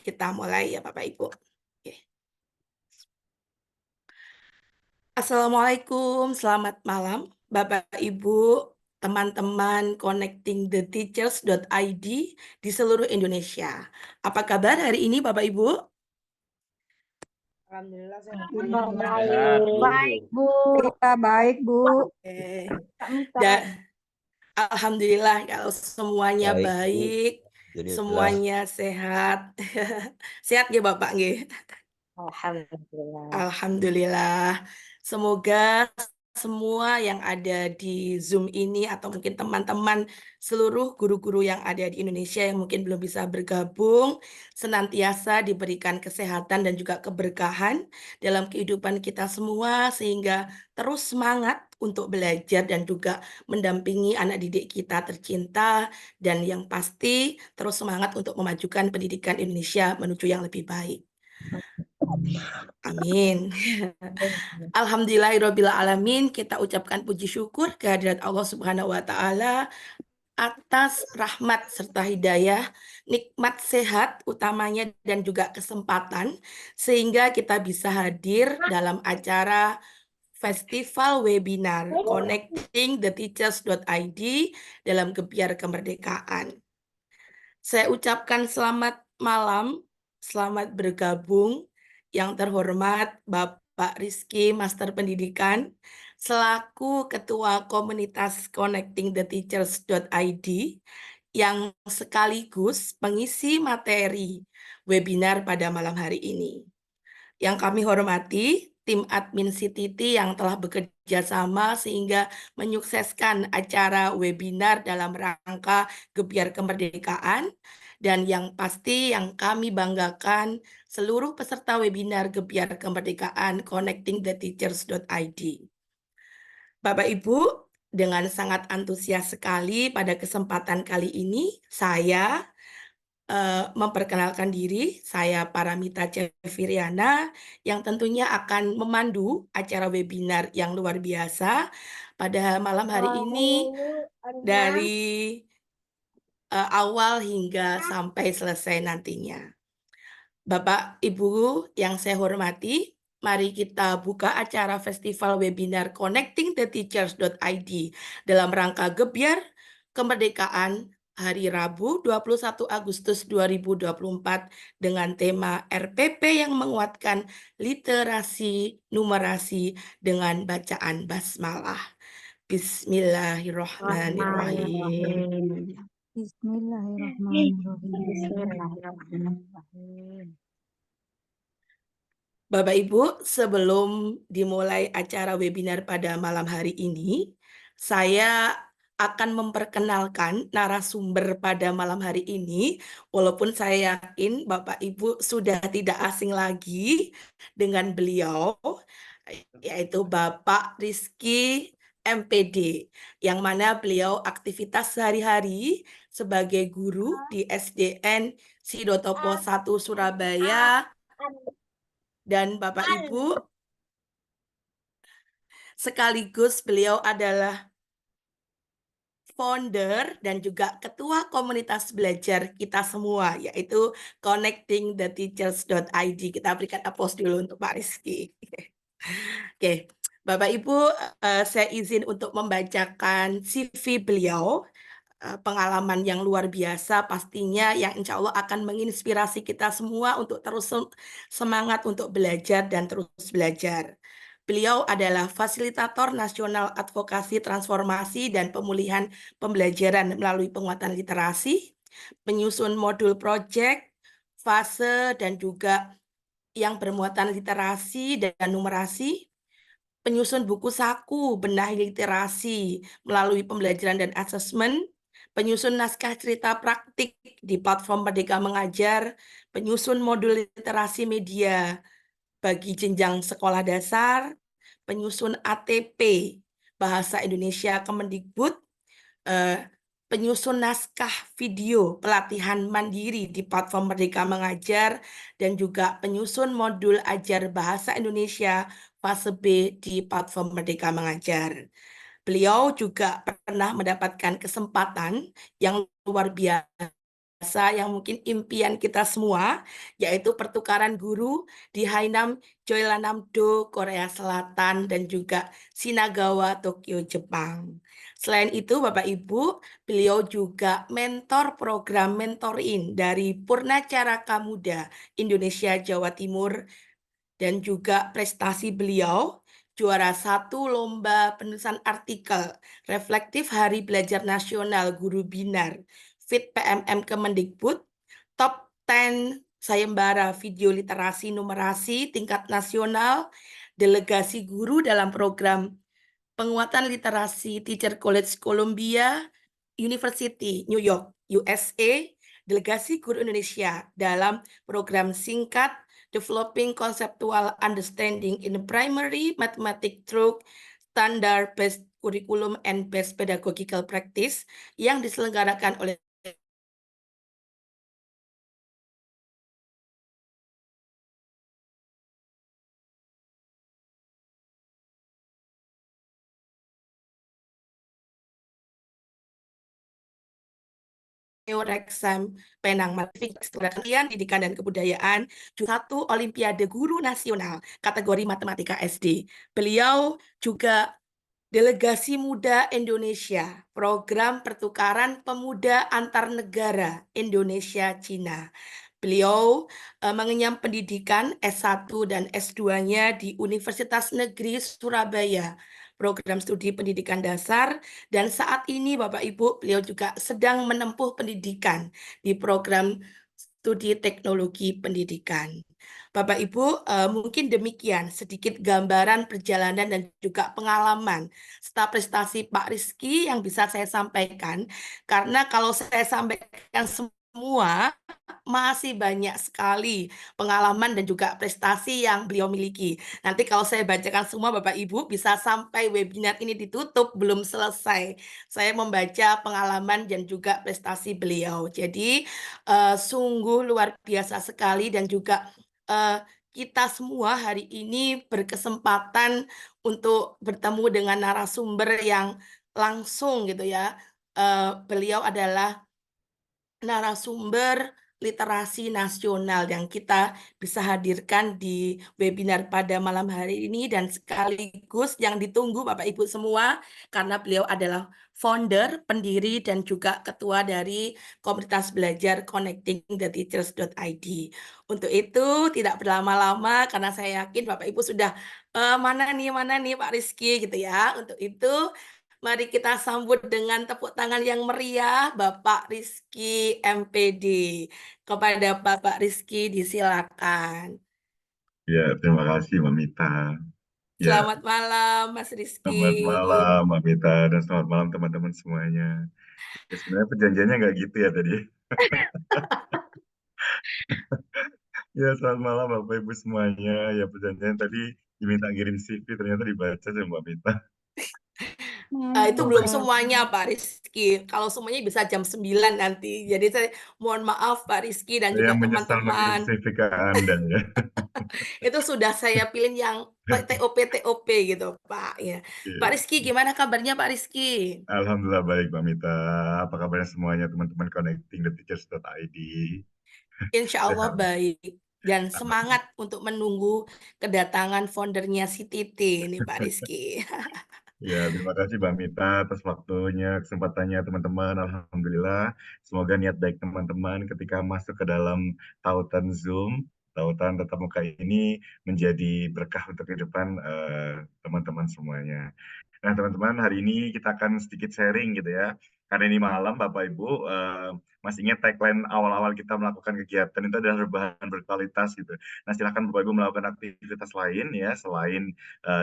Kita mulai ya Bapak Ibu. Oke. Assalamualaikum, selamat malam Bapak Ibu, teman-teman Connecting the Teachers.id di seluruh Indonesia. Apa kabar hari ini Bapak Ibu? Alhamdulillah sehat. Baik, Bu. Kita baik, Bu. Oke. Dan Alhamdulillah kalau semuanya Baik, Bu. baik, Alhamdulillah. semuanya sehat. Sehat ya Bapak nggih? Alhamdulillah. Alhamdulillah. Semoga semua yang ada di Zoom ini atau mungkin teman-teman seluruh guru-guru yang ada di Indonesia yang mungkin belum bisa bergabung senantiasa diberikan kesehatan dan juga keberkahan dalam kehidupan kita semua sehingga terus semangat untuk belajar dan juga mendampingi anak didik kita tercinta dan yang pasti terus semangat untuk memajukan pendidikan Indonesia menuju yang lebih baik. Amin. Alhamdulillahirrabbilalamin, kita ucapkan puji syukur kehadirat Allah Subhanahu wa Ta'ala atas rahmat serta hidayah, nikmat sehat utamanya dan juga kesempatan sehingga kita bisa hadir dalam acara Festival Webinar Connecting the Teachers.id dalam Gebiar Kemerdekaan. Saya ucapkan selamat malam, selamat bergabung yang terhormat Bapak Rizky, Master Pendidikan, selaku Ketua Komunitas Connecting the Teachers.id yang sekaligus pengisi materi webinar pada malam hari ini. Yang kami hormati tim admin CTT yang telah bekerja sama sehingga menyukseskan acara webinar dalam rangka Gebiar Kemerdekaan, dan yang pasti yang kami banggakan seluruh peserta webinar Gebiar Kemerdekaan Connecting the Teachers.id. Bapak Ibu, dengan sangat antusias sekali pada kesempatan kali ini saya memperkenalkan diri, saya Paramita Ceviriana yang tentunya akan memandu acara webinar yang luar biasa pada malam hari ini dari awal hingga sampai selesai nantinya. Bapak Ibu yang saya hormati, mari kita buka acara festival webinar Connecting the Teachers.id dalam rangka Gebiar Kemerdekaan hari Rabu 21 Agustus 2024 dengan tema RPP yang menguatkan literasi numerasi dengan bacaan basmalah. Bismillahirrahmanirrahim. Bismillahirrahmanirrahim. Bapak Ibu, sebelum dimulai acara webinar pada malam hari ini, saya akan memperkenalkan narasumber pada malam hari ini, walaupun saya yakin Bapak Ibu sudah tidak asing lagi dengan beliau, yaitu Bapak Rizky MPD, yang mana beliau aktivitas sehari-hari sebagai guru di SDN Sidotopo 1 Surabaya. Dan Bapak Ibu, sekaligus beliau adalah founder dan juga ketua komunitas belajar kita semua, yaitu Connecting the Teachers.id. Kita berikan aplaus dulu untuk Pak Rizky. Oke, Bapak Ibu, saya izin untuk membacakan CV beliau. Pengalaman yang luar biasa pastinya yang insya Allah akan menginspirasi kita semua untuk terus semangat untuk belajar dan terus belajar. Beliau adalah Fasilitator Nasional Advokasi Transformasi dan Pemulihan Pembelajaran melalui penguatan literasi, penyusun modul proyek, fase dan juga yang bermuatan literasi dan numerasi, penyusun buku saku benahi literasi melalui pembelajaran dan asesmen, penyusun naskah cerita praktik di platform Merdeka Mengajar, penyusun modul literasi media bagi jenjang sekolah dasar, penyusun ATP Bahasa Indonesia Kemendikbud, penyusun naskah video pelatihan mandiri di platform Merdeka Mengajar, dan juga penyusun modul ajar Bahasa Indonesia fase B di platform Merdeka Mengajar. Beliau juga pernah mendapatkan kesempatan yang luar biasa yang mungkin impian kita semua, yaitu pertukaran guru di Hainam Jeollanam-do, Korea Selatan, dan juga Shinagawa, Tokyo, Jepang. Selain itu, Bapak Ibu, beliau juga mentor program mentoring dari Purnacaraka Muda Indonesia Jawa Timur, dan juga prestasi beliau juara 1 lomba penulisan artikel reflektif Hari Belajar Nasional Guru Binar Fit PMM Kemendikbud, top 10 sayembara video literasi numerasi tingkat nasional, delegasi guru dalam program penguatan literasi Teacher College Columbia University New York, USA, delegasi guru Indonesia dalam program singkat Developing Conceptual Understanding in Primary Mathematics Through Standard Based Curriculum and Best Pedagogical Practice yang diselenggarakan oleh Rexam Penang Matematik Pendidikan dan Kebudayaan satu Olimpiade Guru Nasional kategori Matematika SD. Beliau juga Delegasi Muda Indonesia, Program Pertukaran Pemuda Antar Negara Indonesia-Cina. Beliau mengenyam pendidikan S1 dan S2-nya di Universitas Negeri Surabaya, program studi pendidikan dasar, dan saat ini Bapak Ibu, beliau juga sedang menempuh pendidikan di program studi teknologi pendidikan. Bapak Ibu, mungkin demikian sedikit gambaran perjalanan dan juga pengalaman serta prestasi Pak Rizky yang bisa saya sampaikan. Karena kalau saya sampaikan semua, masih banyak sekali pengalaman dan juga prestasi yang beliau miliki. Nanti kalau saya bacakan semua Bapak Ibu bisa sampai webinar ini ditutup belum selesai. Saya membaca pengalaman dan juga prestasi beliau. Jadi sungguh luar biasa sekali dan juga kita semua hari ini berkesempatan untuk bertemu dengan narasumber yang langsung gitu ya. Beliau adalah narasumber literasi nasional yang kita bisa hadirkan di webinar pada malam hari ini dan sekaligus yang ditunggu Bapak Ibu semua karena beliau adalah founder, pendiri dan juga ketua dari komunitas belajar connectingtheteachers.id. Untuk itu tidak berlama-lama karena saya yakin Bapak Ibu sudah mana nih Pak Rizky gitu ya. Untuk itu mari kita sambut dengan tepuk tangan yang meriah Bapak Rizky MPD. Kepada Bapak Rizky disilakan. Ya, terima kasih Mbak Mita. Ya, Selamat malam Mas Rizky. selamat malam Mbak Mita dan selamat malam teman-teman semuanya. Ya, sebenarnya perjanjiannya nggak gitu ya tadi. Ya, selamat malam Bapak Ibu semuanya. Ya, perjanjian tadi diminta kirim CV, ternyata dibaca sama Mbak Mita. Itu belum semuanya Pak Rizky. Kalau semuanya bisa jam 9 nanti. Jadi saya mohon maaf Pak Rizky dan Saya juga menyesal mengirim teman-teman. CV ke Anda ya. Itu sudah saya pilih yang TOP gitu Pak. Ya. Pak Oke. Rizky gimana kabarnya Pak Rizky? Alhamdulillah baik Mbak Mita. Apa kabarnya semuanya teman-teman connectingtheteachers.id? Insya Allah Sehat. baik. Dan semangat untuk menunggu kedatangan foundernya si Titi ini Pak Rizky. Ya, terima kasih Mbak Mita atas waktunya, kesempatannya teman-teman. Alhamdulillah, semoga niat baik teman-teman ketika masuk ke dalam tautan Zoom, tautan tatap muka ini menjadi berkah untuk kehidupan teman-teman semuanya. Nah, teman-teman, hari ini kita akan sedikit sharing gitu ya. Karena ini malam, Bapak Ibu, masih ingat tagline awal-awal kita melakukan kegiatan itu adalah rebahan berkualitas gitu. Nah, silakan Bapak Ibu melakukan aktivitas lain ya, selain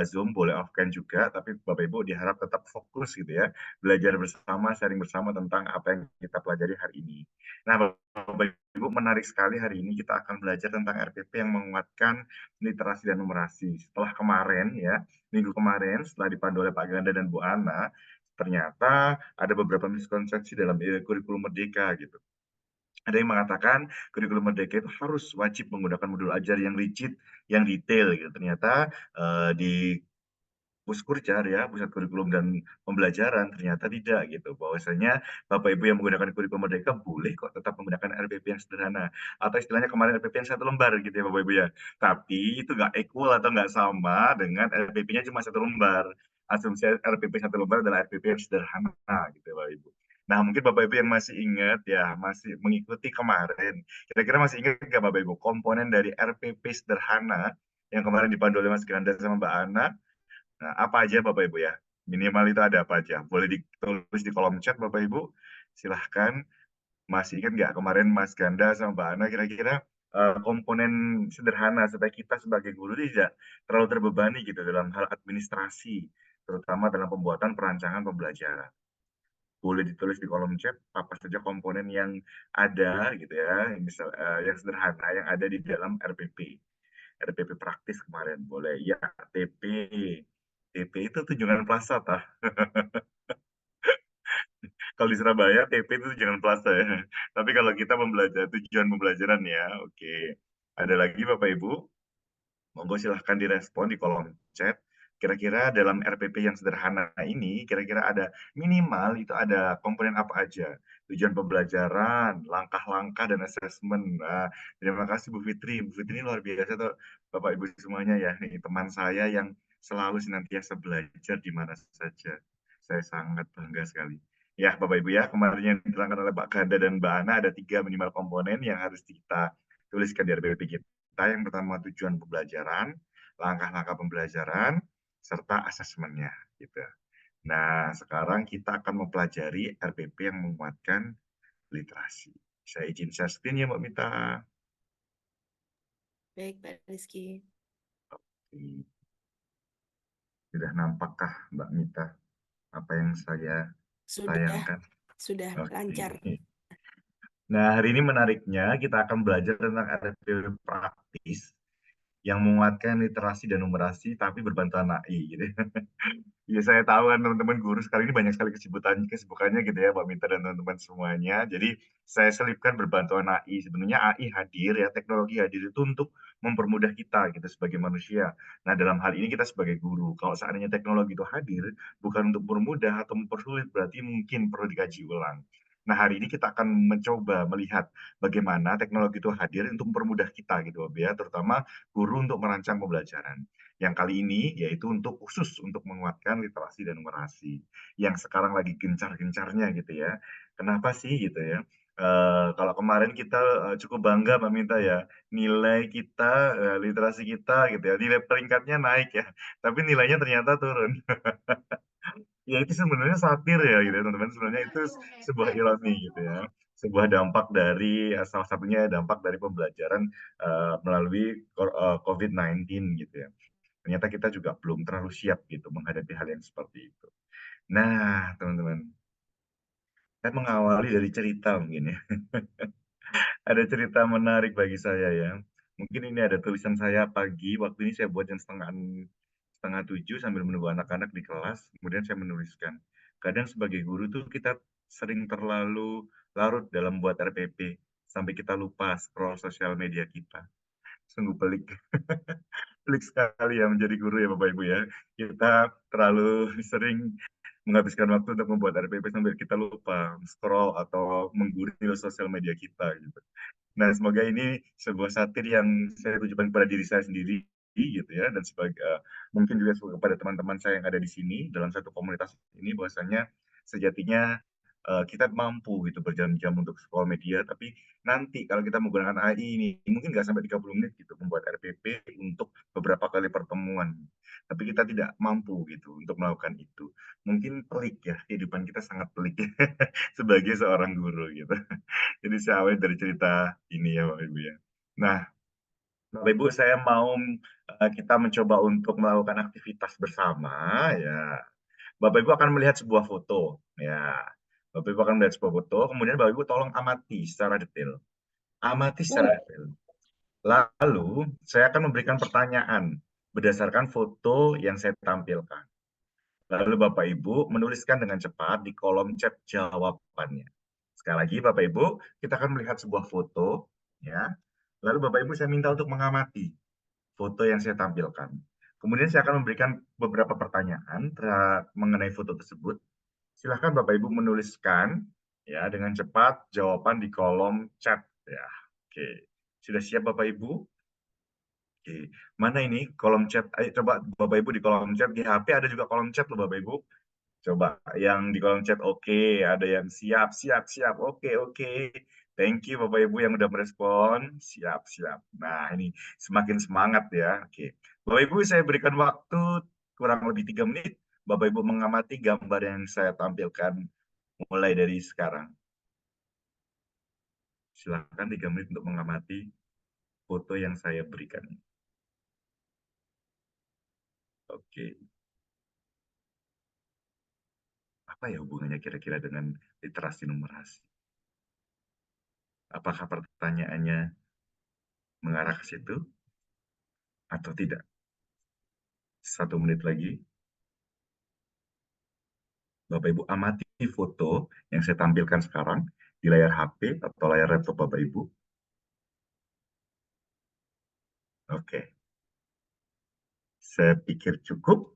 Zoom, boleh offline juga, tapi Bapak Ibu diharap tetap fokus gitu ya, belajar bersama, sharing bersama tentang apa yang kita pelajari hari ini. Nah, Bapak Ibu, menarik sekali hari ini kita akan belajar tentang RPP yang menguatkan literasi dan numerasi. Setelah kemarin ya, minggu kemarin setelah dipandu oleh Pak Ganda dan Bu Ana, ternyata ada beberapa miskonsepsi dalam kurikulum Merdeka gitu. Ada yang mengatakan kurikulum Merdeka itu harus wajib menggunakan modul ajar yang rigid, yang detail gitu. Ternyata di Puskurjar ya, Pusat Kurikulum dan Pembelajaran, ternyata tidak gitu. Bahwasanya Bapak Ibu yang menggunakan kurikulum Merdeka boleh kok tetap menggunakan RPP yang sederhana. Atau istilahnya kemarin RPP yang 1 lembar gitu ya Bapak Ibu ya. Tapi itu nggak equal atau nggak sama dengan RPP-nya cuma 1 lembar. Asumsi RPP 1 lembar adalah RPP yang sederhana gitu ya Bapak Ibu. Nah, mungkin Bapak Ibu yang masih ingat ya, masih mengikuti kemarin. Kira-kira masih ingat nggak Bapak Ibu komponen dari RPP sederhana yang kemarin dipandu oleh Mas Ganda sama Mbak Ana? Nah, apa aja Bapak Ibu ya? Minimal itu ada apa aja? Boleh ditulis di kolom chat Bapak Ibu. Silahkan. Masih ingat nggak kemarin Mas Ganda sama Mbak Ana kira-kira komponen sederhana supaya kita sebagai guru tidak terlalu terbebani gitu dalam hal administrasi, terutama dalam pembuatan perancangan pembelajaran. Boleh ditulis di kolom chat apa saja komponen yang ada gitu ya, yang misal yang sederhana yang ada di dalam RPP. RPP praktis kemarin boleh ya, TP. TP itu tunjungan plaza tah. Kalau di Surabaya TP itu tunjungan plaza ya. Tapi kalau kita tujuan pembelajaran ya, oke. Ada lagi Bapak Ibu? Monggo silahkan direspon di kolom chat. Kira-kira dalam RPP yang sederhana ini, kira-kira ada minimal itu ada komponen apa aja? Tujuan pembelajaran, langkah-langkah, dan asesmen. Nah, terima kasih Bu Fitri. Bu Fitri ini luar biasa tuh, Bapak Ibu semuanya ya. Nih, teman saya yang selalu senantiasa belajar di mana saja. Saya sangat bangga sekali. Ya, Bapak Ibu ya, kemarin yang diterangkan oleh Pak Ganda dan Mbak Ana ada 3 minimal komponen yang harus kita tuliskan di RPP kita. Yang pertama tujuan pembelajaran, langkah-langkah pembelajaran, serta asesmennya gitu. Nah, sekarang kita akan mempelajari RPP yang menguatkan literasi. Saya izin share screen ya Mbak Mita. Baik, Pak Rizky. Sudah nampakkah Mbak Mita apa yang saya tayangkan? Sudah Oke. lancar. Nah, hari ini menariknya kita akan belajar tentang RPP praktis yang menguatkan literasi dan numerasi tapi berbantuan AI gitu. Iya, saya tahu kan teman-teman guru sekarang ini banyak sekali kesibukannya gitu ya, Mbak Mita dan teman-teman semuanya. Jadi saya selipkan berbantuan AI. Sebenarnya AI hadir ya, teknologi hadir itu untuk mempermudah kita gitu sebagai manusia. Nah, dalam hal ini kita sebagai guru, kalau seandainya teknologi itu hadir bukan untuk mempermudah atau mempersulit, berarti mungkin perlu dikaji ulang. Nah, hari ini kita akan mencoba melihat bagaimana teknologi itu hadir untuk mempermudah kita gitu, ya, terutama guru untuk merancang pembelajaran. Yang kali ini yaitu untuk khusus untuk menguatkan literasi dan numerasi yang sekarang lagi gencar-gencarnya gitu ya. Kenapa sih gitu ya? Kalau kemarin kita cukup bangga meminta ya nilai kita, literasi kita gitu ya, nilai peringkatnya naik ya, tapi nilainya ternyata turun. Ya itu sebenarnya satir ya gitu ya teman-teman, sebenarnya itu sebuah ironi gitu ya, sebuah dampak dari salah satunya dampak dari pembelajaran melalui COVID-19 gitu ya. Ternyata kita juga belum terlalu siap gitu menghadapi hal yang seperti itu. Nah, teman-teman, saya mengawali dari cerita mungkin ya. Ada cerita menarik bagi saya ya. Mungkin ini ada tulisan saya pagi, waktu ini saya buat jam setengah 7 sambil menunggu anak-anak di kelas, kemudian saya menuliskan. Kadang sebagai guru tuh kita sering terlalu larut dalam buat RPP, sampai kita lupa scroll sosial media kita. Sungguh pelik. Pelik sekali ya menjadi guru ya Bapak Ibu ya. Kita terlalu sering menghabiskan waktu untuk membuat RPP sambil kita lupa scroll atau menggurui sosial media kita gitu. Nah, semoga ini sebuah satir yang saya tujukan kepada diri saya sendiri gitu ya, dan sebagai mungkin juga kepada teman-teman saya yang ada di sini dalam satu komunitas ini, bahwasanya sejatinya kita mampu gitu berjam-jam untuk scroll media, tapi nanti kalau kita menggunakan AI ini mungkin nggak sampai 30 menit gitu membuat RPP untuk beberapa kali pertemuan, tapi kita tidak mampu gitu untuk melakukan itu. Mungkin pelik ya, kehidupan kita sangat pelik sebagai seorang guru gitu. Jadi saya awali dari cerita ini ya Bapak Ibu ya. Nah, Bapak Ibu saya mau kita mencoba untuk melakukan aktivitas bersama ya. Bapak Ibu akan melihat sebuah foto ya. Bapak Ibu akan melihat sebuah foto, kemudian Bapak Ibu tolong amati secara detail. Amati secara detail. Lalu saya akan memberikan pertanyaan berdasarkan foto yang saya tampilkan. Lalu Bapak Ibu menuliskan dengan cepat di kolom chat jawabannya. Sekali lagi Bapak Ibu, kita akan melihat sebuah foto ya. Lalu Bapak Ibu saya minta untuk mengamati foto yang saya tampilkan. Kemudian saya akan memberikan beberapa pertanyaan mengenai foto tersebut. Silahkan Bapak Ibu menuliskan ya dengan cepat jawaban di kolom chat ya. Oke, sudah siap Bapak Ibu? Oke, mana ini kolom chat? Ayo coba Bapak Ibu di kolom chat. Di HP ada juga kolom chat loh Bapak Ibu. Coba yang di kolom chat oke, ada yang siap, siap, siap. Oke, oke. Thank you Bapak Ibu yang udah merespon. Siap, siap. Nah, ini semakin semangat ya. Oke. Bapak Ibu, saya berikan waktu kurang lebih 3 menit. Bapak Ibu mengamati gambar yang saya tampilkan mulai dari sekarang. Silakan 3 menit untuk mengamati foto yang saya berikan. Oke. Apa ya hubungannya kira-kira dengan literasi numerasi? Apakah pertanyaannya mengarah ke situ atau tidak? 1 menit lagi. Bapak Ibu amati foto yang saya tampilkan sekarang di layar HP atau layar laptop Bapak Ibu. Oke. Saya pikir cukup.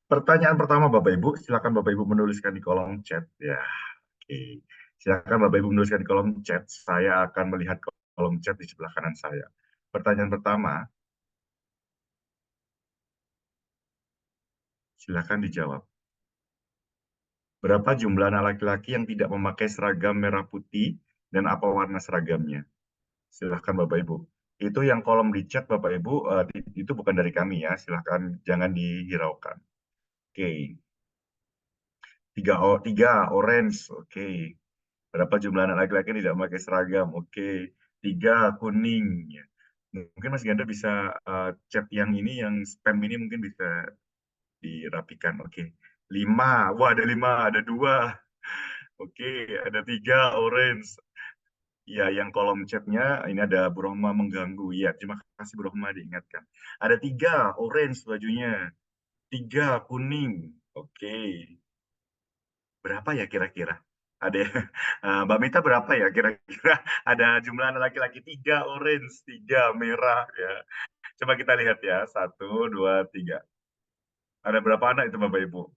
Pertanyaan pertama Bapak Ibu, silakan Bapak Ibu menuliskan di kolom chat ya. Oke. Silakan Bapak Ibu menuliskan di kolom chat. Saya akan melihat kolom chat di sebelah kanan saya. Pertanyaan pertama, silakan dijawab. Berapa jumlah anak laki-laki yang tidak memakai seragam merah putih dan apa warna seragamnya? Silahkan Bapak Ibu. Itu yang kolom di chat Bapak Ibu, itu bukan dari kami ya. Silahkan jangan dihiraukan. Oke. Tiga orange. Oke. Berapa jumlah anak laki-laki yang tidak memakai seragam? Oke. 3 kuning. Mungkin Mas Ganda bisa chat yang ini, yang spam ini mungkin bisa dirapikan. Oke. 5. Wah, ada 5, ada 2. Oke, ada 3 orange. Ya, yang kolom chatnya ini ada Brahma mengganggu. Ya, terima kasih Brahma diingatkan. Ada 3 orange bajunya, 3 kuning. Oke, berapa ya kira-kira? Ada Mbak Mita berapa ya kira-kira? Ada jumlah anak laki-laki 3 orange, 3 merah ya. Coba kita lihat ya, 1, 2, 3. Ada berapa anak itu Bapak Ibu?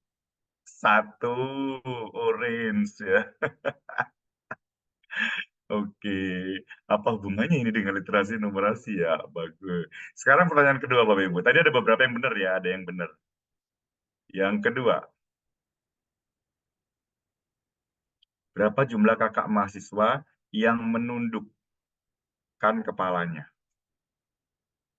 1 orange ya. Oke, apa hubungannya ini dengan literasi numerasi ya? Bagus. Sekarang pertanyaan kedua Bapak Ibu. Tadi ada beberapa yang benar ya, ada yang benar. Yang kedua, berapa jumlah kakak mahasiswa yang menundukkan kepalanya?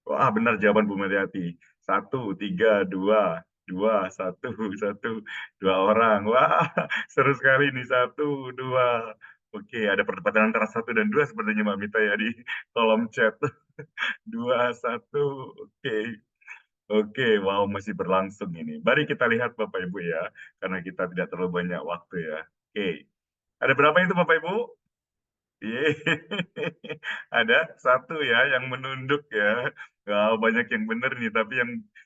Wah, benar jawaban Bu Mariati. 1, 3, 2, 2, 1, 1, 2 orang. Wah, seru sekali nih. 1, 2. Oke, ada perdebatan antara 1 dan 2 sepertinya Mbak Mita ya di kolom chat. 2, 1. Oke. Oke, wow masih berlangsung ini. Mari kita lihat Bapak Ibu ya, karena kita tidak terlalu banyak waktu ya. Oke, ada berapa itu Bapak Ibu? Yeay. Ada 1 ya yang menunduk ya. Wow, banyak yang benar nih, tapi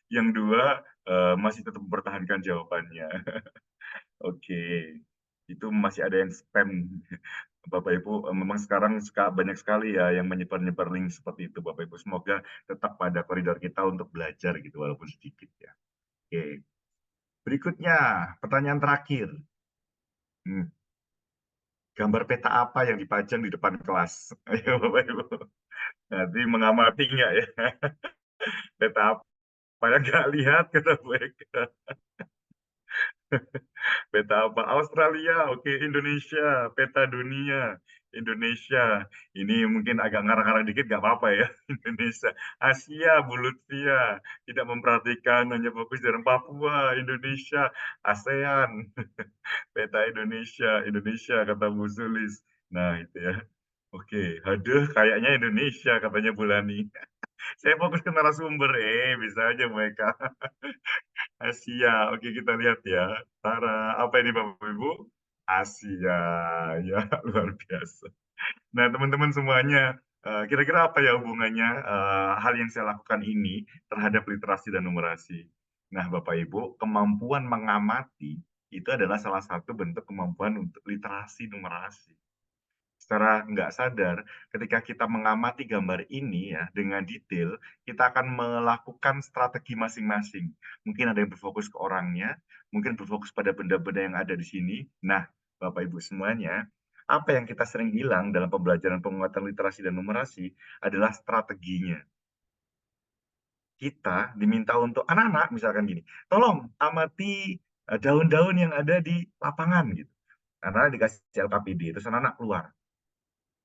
yang 2 masih tetap mempertahankan jawabannya. Oke, itu masih ada yang spam. Bapak Ibu, memang sekarang banyak sekali ya yang menyebar-nyebar link seperti itu Bapak Ibu. Semoga tetap pada koridor kita untuk belajar gitu walaupun sedikit ya. Oke. Berikutnya, pertanyaan terakhir. Gambar peta apa yang dipajang di depan kelas? Ayo Bapak Ibu. Nanti mengamati nggak ya? Peta apa yang nggak lihat kata Bu Eka. Peta apa? Australia, oke. Indonesia, peta dunia. Indonesia. Ini mungkin agak ngarang-ngarang dikit nggak apa-apa ya. Indonesia. Asia, Bu Lutfia. Tidak memperhatikan, hanya fokus dari Papua. Indonesia. ASEAN. Peta Indonesia. Indonesia, kata Bu Sulis. Nah, itu ya. Oke, aduh, kayaknya Indonesia, katanya Bulani. Saya fokus ke narasumber, bisa aja mereka. Asia, oke kita lihat ya. Tara, apa ini Bapak Ibu? Asia, ya luar biasa. Nah teman-teman semuanya, kira-kira apa ya hubungannya hal yang saya lakukan ini terhadap literasi dan numerasi? Nah Bapak Ibu, kemampuan mengamati itu adalah salah satu bentuk kemampuan untuk literasi numerasi. secara nggak sadar, ketika kita mengamati gambar ini ya dengan detail, kita akan melakukan strategi masing-masing. Mungkin ada yang berfokus ke orangnya, mungkin berfokus pada benda-benda yang ada di sini. Nah, Bapak Ibu semuanya, apa yang kita sering hilang dalam pembelajaran penguatan literasi dan numerasi adalah strateginya. Kita diminta untuk anak-anak misalkan gini, tolong amati daun-daun yang ada di lapangan gitu. Anak-anak dikasih LKPD, terus anak-anak keluar.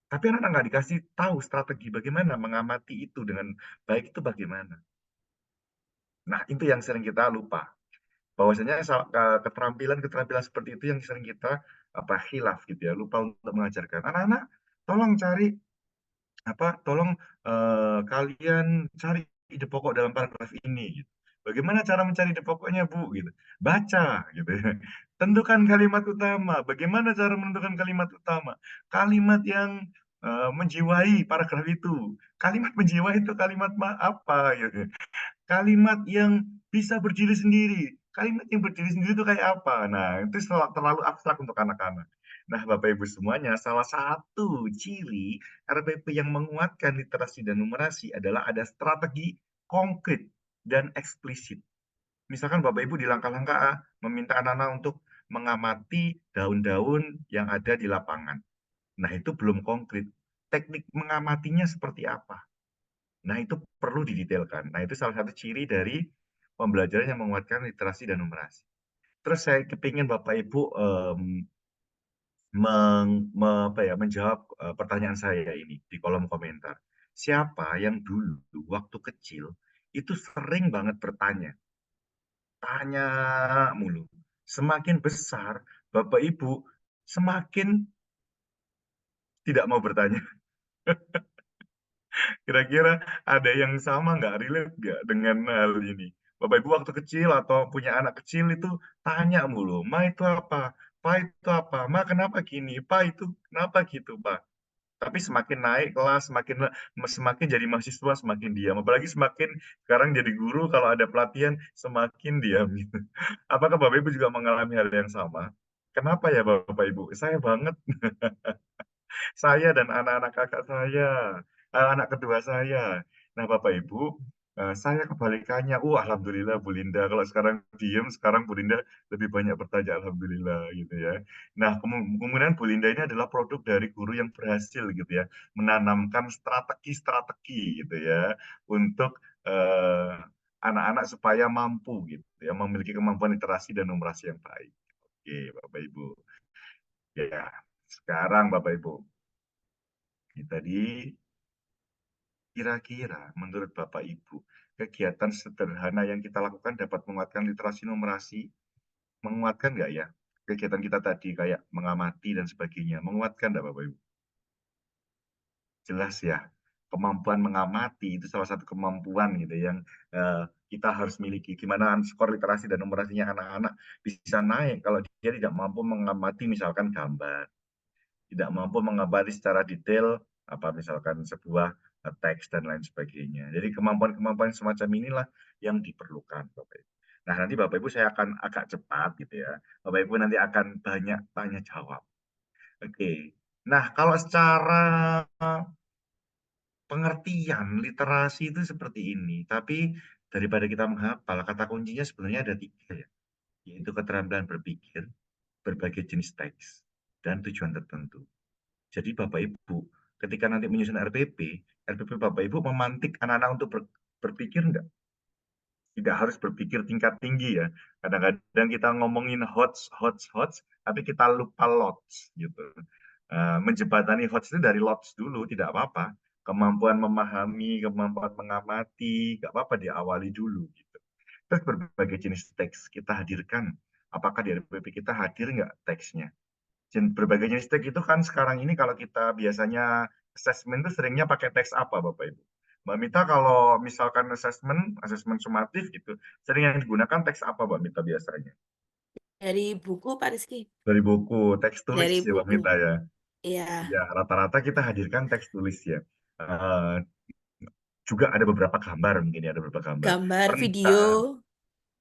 Tapi anak-anak nggak dikasih tahu strategi bagaimana mengamati itu dengan baik itu bagaimana. Nah, itu yang sering kita lupa. Bahwasanya keterampilan-keterampilan seperti itu yang sering kita khilaf gitu ya, lupa untuk mengajarkan. Anak-anak, tolong cari tolong kalian cari ide pokok dalam paragraf ini gitu. Bagaimana cara mencari ide pokoknya, Bu? Gitu. Baca gitu ya. Tentukan kalimat utama. Bagaimana cara menentukan kalimat utama? Kalimat yang menjiwai paragraf itu. Kalimat menjiwai itu kalimat apa gitu. Kalimat yang bisa berdiri sendiri. Kalimat yang berdiri sendiri itu kayak apa? Nah, itu terlalu abstrak untuk anak-anak. Nah, Bapak Ibu semuanya, salah satu ciri RPP yang menguatkan literasi dan numerasi adalah ada strategi konkret dan eksplisit. Misalkan Bapak Ibu di langkah-langkah A meminta anak-anak untuk mengamati daun-daun yang ada di lapangan. Nah, itu belum konkret. Teknik mengamatinya seperti apa? Nah, itu perlu didetailkan. Nah, itu salah satu ciri dari pembelajaran yang menguatkan literasi dan numerasi. Terus saya kepingin Bapak Ibu menjawab pertanyaan saya ini di kolom komentar. Siapa yang dulu waktu kecil itu sering banget bertanya, tanya mulu. Semakin besar, Bapak Ibu semakin tidak mau bertanya. Kira-kira ada yang sama nggak, relate nggak dengan hal ini? Bapak Ibu waktu kecil atau punya anak kecil itu tanya mulu, Ma itu apa? Pa itu apa? Ma kenapa gini? Pa itu kenapa gitu, Pak? Tapi semakin naik kelas, semakin jadi mahasiswa, semakin diam. Apalagi semakin sekarang jadi guru, kalau ada pelatihan, semakin diam. Gitu. Apakah Bapak Ibu juga mengalami hal yang sama? Kenapa ya Bapak Ibu? Saya banget. Saya dan anak-anak kakak saya, anak kedua saya. Nah, Bapak Ibu, saya kebalikannya. Alhamdulillah Bu Linda. Kalau sekarang diem, sekarang Bu Linda lebih banyak bertanya, alhamdulillah gitu ya. Nah, kemudian Bu Linda ini adalah produk dari guru yang berhasil gitu ya, menanamkan strategi-strategi gitu ya untuk anak-anak supaya mampu gitu ya, memiliki kemampuan literasi dan numerasi yang baik. Oke, Bapak Ibu. Ya, sekarang Bapak Ibu. Ini tadi kira-kira menurut Bapak Ibu, kegiatan sederhana yang kita lakukan dapat menguatkan literasi numerasi, menguatkan nggak ya? Kegiatan kita tadi kayak mengamati dan sebagainya, menguatkan nggak Bapak Ibu? Jelas ya, kemampuan mengamati itu salah satu kemampuan gitu yang kita harus miliki. Gimana skor literasi dan numerasinya anak-anak bisa naik kalau dia tidak mampu mengamati misalkan gambar, tidak mampu mengamati secara detail misalkan sebuah teks dan lain sebagainya. Jadi kemampuan-kemampuan semacam inilah yang diperlukan Bapak Ibu. Nah, nanti Bapak Ibu saya akan agak cepat gitu ya. Bapak Ibu nanti akan banyak tanya jawab. Oke. Nah, kalau secara pengertian literasi itu seperti ini, tapi daripada kita menghafal, kata kuncinya sebenarnya ada 3 ya, yaitu keterampilan berpikir, berbagai jenis teks, dan tujuan tertentu. Jadi Bapak Ibu, ketika nanti menyusun RPP Bapak Ibu memantik anak-anak untuk berpikir enggak? Tidak harus berpikir tingkat tinggi ya. Kadang-kadang kita ngomongin HOTS, tapi kita lupa LOTS gitu. Menjembatani HOTS itu dari LOTS dulu, tidak apa-apa. Kemampuan memahami, kemampuan mengamati, nggak apa-apa diawali dulu gitu. Terus berbagai jenis teks kita hadirkan. Apakah di RPP kita hadir nggak teksnya? Berbagai jenis teks itu kan sekarang ini kalau kita biasanya assessment itu seringnya pakai teks apa Bapak Ibu? Mbak Mita kalau misalkan assessment sumatif gitu, sering yang digunakan teks apa Mbak Mita biasanya? Dari buku Pak Rizky. Dari buku, teks tulis Dari ya Mbak buku. Mita ya? Iya. Ya, rata-rata kita hadirkan teks tulis ya. Juga ada beberapa gambar mungkin ya, ada beberapa gambar. Gambar, video.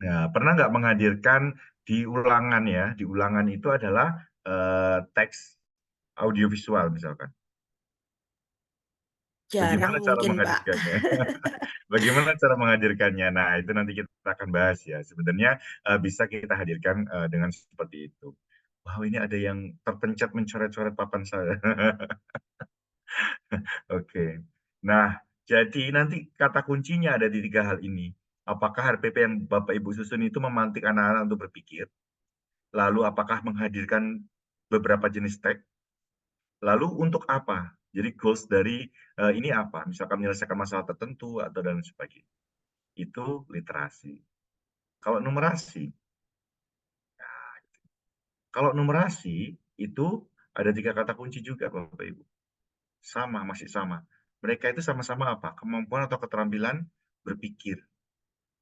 Pernah nggak menghadirkan di ulangan ya? Di ulangan itu adalah teks audiovisual misalkan. Jarang Bagaimana cara mungkin, Pak. menghadirkannya? Bagaimana cara menghadirkannya? Nah, itu nanti kita akan bahas ya. Sebenarnya bisa kita hadirkan dengan seperti itu. Wow, ini ada yang terpencet mencoret-coret papan saya. Oke. Nah, jadi nanti kata kuncinya ada di 3 hal ini. Apakah RPP yang Bapak Ibu susun itu memantik anak-anak untuk berpikir? Lalu apakah menghadirkan beberapa jenis teks? Lalu untuk apa? Jadi goals dari ini apa? Misalkan menyelesaikan masalah tertentu atau dan sebagainya. Itu literasi. Kalau numerasi, itu ada 3 kata kunci juga Bapak Ibu. Sama, masih sama. Mereka itu sama-sama apa? Kemampuan atau keterampilan berpikir.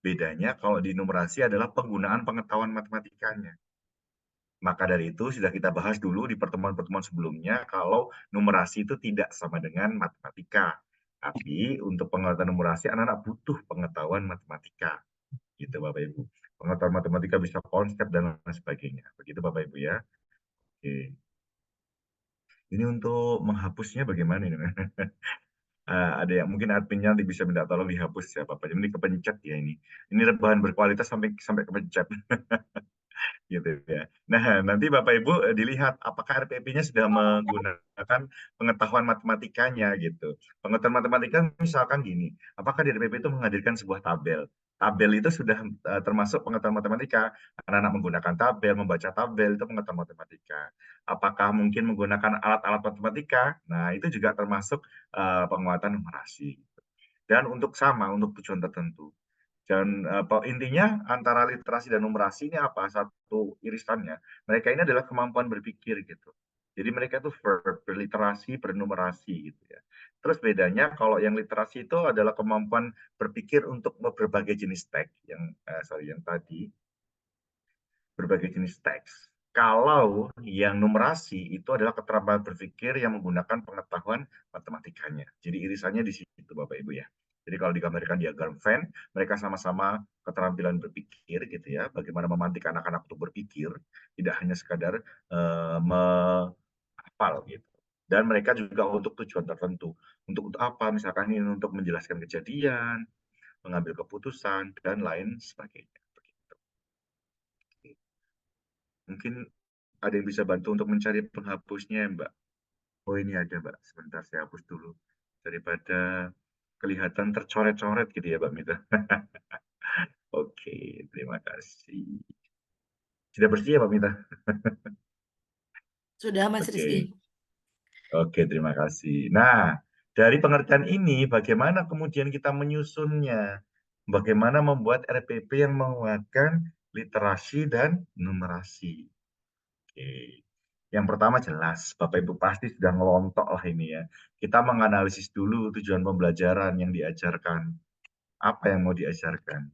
Bedanya kalau di numerasi adalah penggunaan pengetahuan matematikanya. Maka dari itu sudah kita bahas dulu di pertemuan-pertemuan sebelumnya kalau numerasi itu tidak sama dengan matematika. Tapi untuk pengertian numerasi anak-anak butuh pengetahuan matematika. Gitu Bapak Ibu. Pengetahuan matematika bisa konsep dan lain sebagainya. Begitu Bapak Ibu ya. Oke. Ini untuk menghapusnya bagaimana ini? Ada yang mungkin adminnya nanti bisa minta tolong dihapus ya Bapak. Ini kepencet ya ini. Ini rebahan berkualitas sampai kepencet. Gitu ya. Nah, nanti Bapak Ibu dilihat apakah RPP-nya sudah menggunakan pengetahuan matematikanya gitu. Pengetahuan matematika misalkan gini, apakah di RPP itu menghadirkan sebuah tabel? Tabel itu sudah termasuk pengetahuan matematika. Anak-anak menggunakan tabel, membaca tabel itu pengetahuan matematika. Apakah mungkin menggunakan alat-alat matematika? Nah, itu juga termasuk penguatan numerasi. Dan untuk untuk tujuan tertentu. Dan intinya antara literasi dan numerasi ini apa? Satu irisannya. Mereka ini adalah kemampuan berpikir gitu. Jadi mereka itu berliterasi, bernumerasi gitu ya. Terus bedanya kalau yang literasi itu adalah kemampuan berpikir untuk berbagai jenis teks yang tadi berbagai jenis teks. Kalau yang numerasi itu adalah keterampilan berpikir yang menggunakan pengetahuan matematikanya. Jadi irisannya di situ Bapak Ibu ya. Jadi kalau digambarkan diagram Venn, mereka sama-sama keterampilan berpikir gitu ya, bagaimana memantik anak-anak untuk berpikir, tidak hanya sekadar menghafal gitu. Dan mereka juga untuk tujuan tertentu. Untuk apa? Misalkan ini untuk menjelaskan kejadian, mengambil keputusan, dan lain sebagainya. Mungkin ada yang bisa bantu untuk mencari penghapusnya, Mbak. Oh, ini ada, Mbak. Sebentar saya hapus dulu. Daripada kelihatan tercoret-coret gitu ya, Mbak Mita. Oke, terima kasih. Sudah bersih ya, Mbak Mita? Sudah, Mas Rizky. Oke, terima kasih. Nah, dari pengertian ini, bagaimana kemudian kita menyusunnya? Bagaimana membuat RPP yang menguatkan literasi dan numerasi? Oke. Yang pertama jelas, Bapak Ibu pasti sudah ngelontok lah ini ya. Kita menganalisis dulu tujuan pembelajaran yang diajarkan. Apa yang mau diajarkan.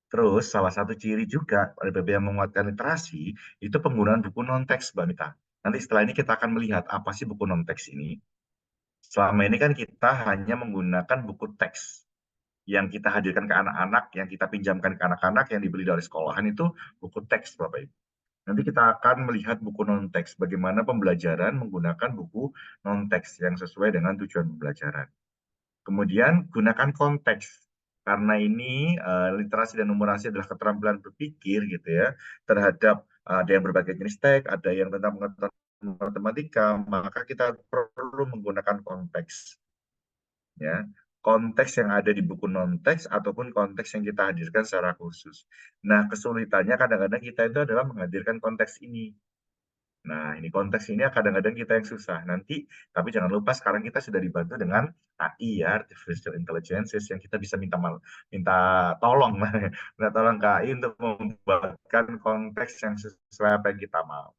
Terus salah satu ciri juga RPP yang menguatkan literasi, itu penggunaan buku non-teks, Mbak Mita. Nanti setelah ini kita akan melihat apa sih buku non-teks ini. Selama ini kan kita hanya menggunakan buku teks yang kita hadirkan ke anak-anak, yang kita pinjamkan ke anak-anak, yang dibeli dari sekolahan itu buku teks, Bapak Ibu. Nanti kita akan melihat buku non-teks, bagaimana pembelajaran menggunakan buku non-teks yang sesuai dengan tujuan pembelajaran. Kemudian gunakan konteks, karena ini literasi dan numerasi adalah keterampilan berpikir gitu ya, terhadap ada yang berbagai jenis teks, ada yang tentang pengetahuan matematika, maka kita perlu menggunakan konteks. Ya, konteks yang ada di buku non-teks ataupun konteks yang kita hadirkan secara khusus. Nah, kesulitannya kadang-kadang kita itu adalah menghadirkan konteks ini. Nah, ini konteks ini kadang-kadang kita yang susah. Nanti, tapi jangan lupa sekarang kita sudah dibantu dengan AI ya, Artificial Intelligence, yang kita bisa minta tolong, minta tolong ke AI untuk membuatkan konteks yang sesuai apa yang kita mau.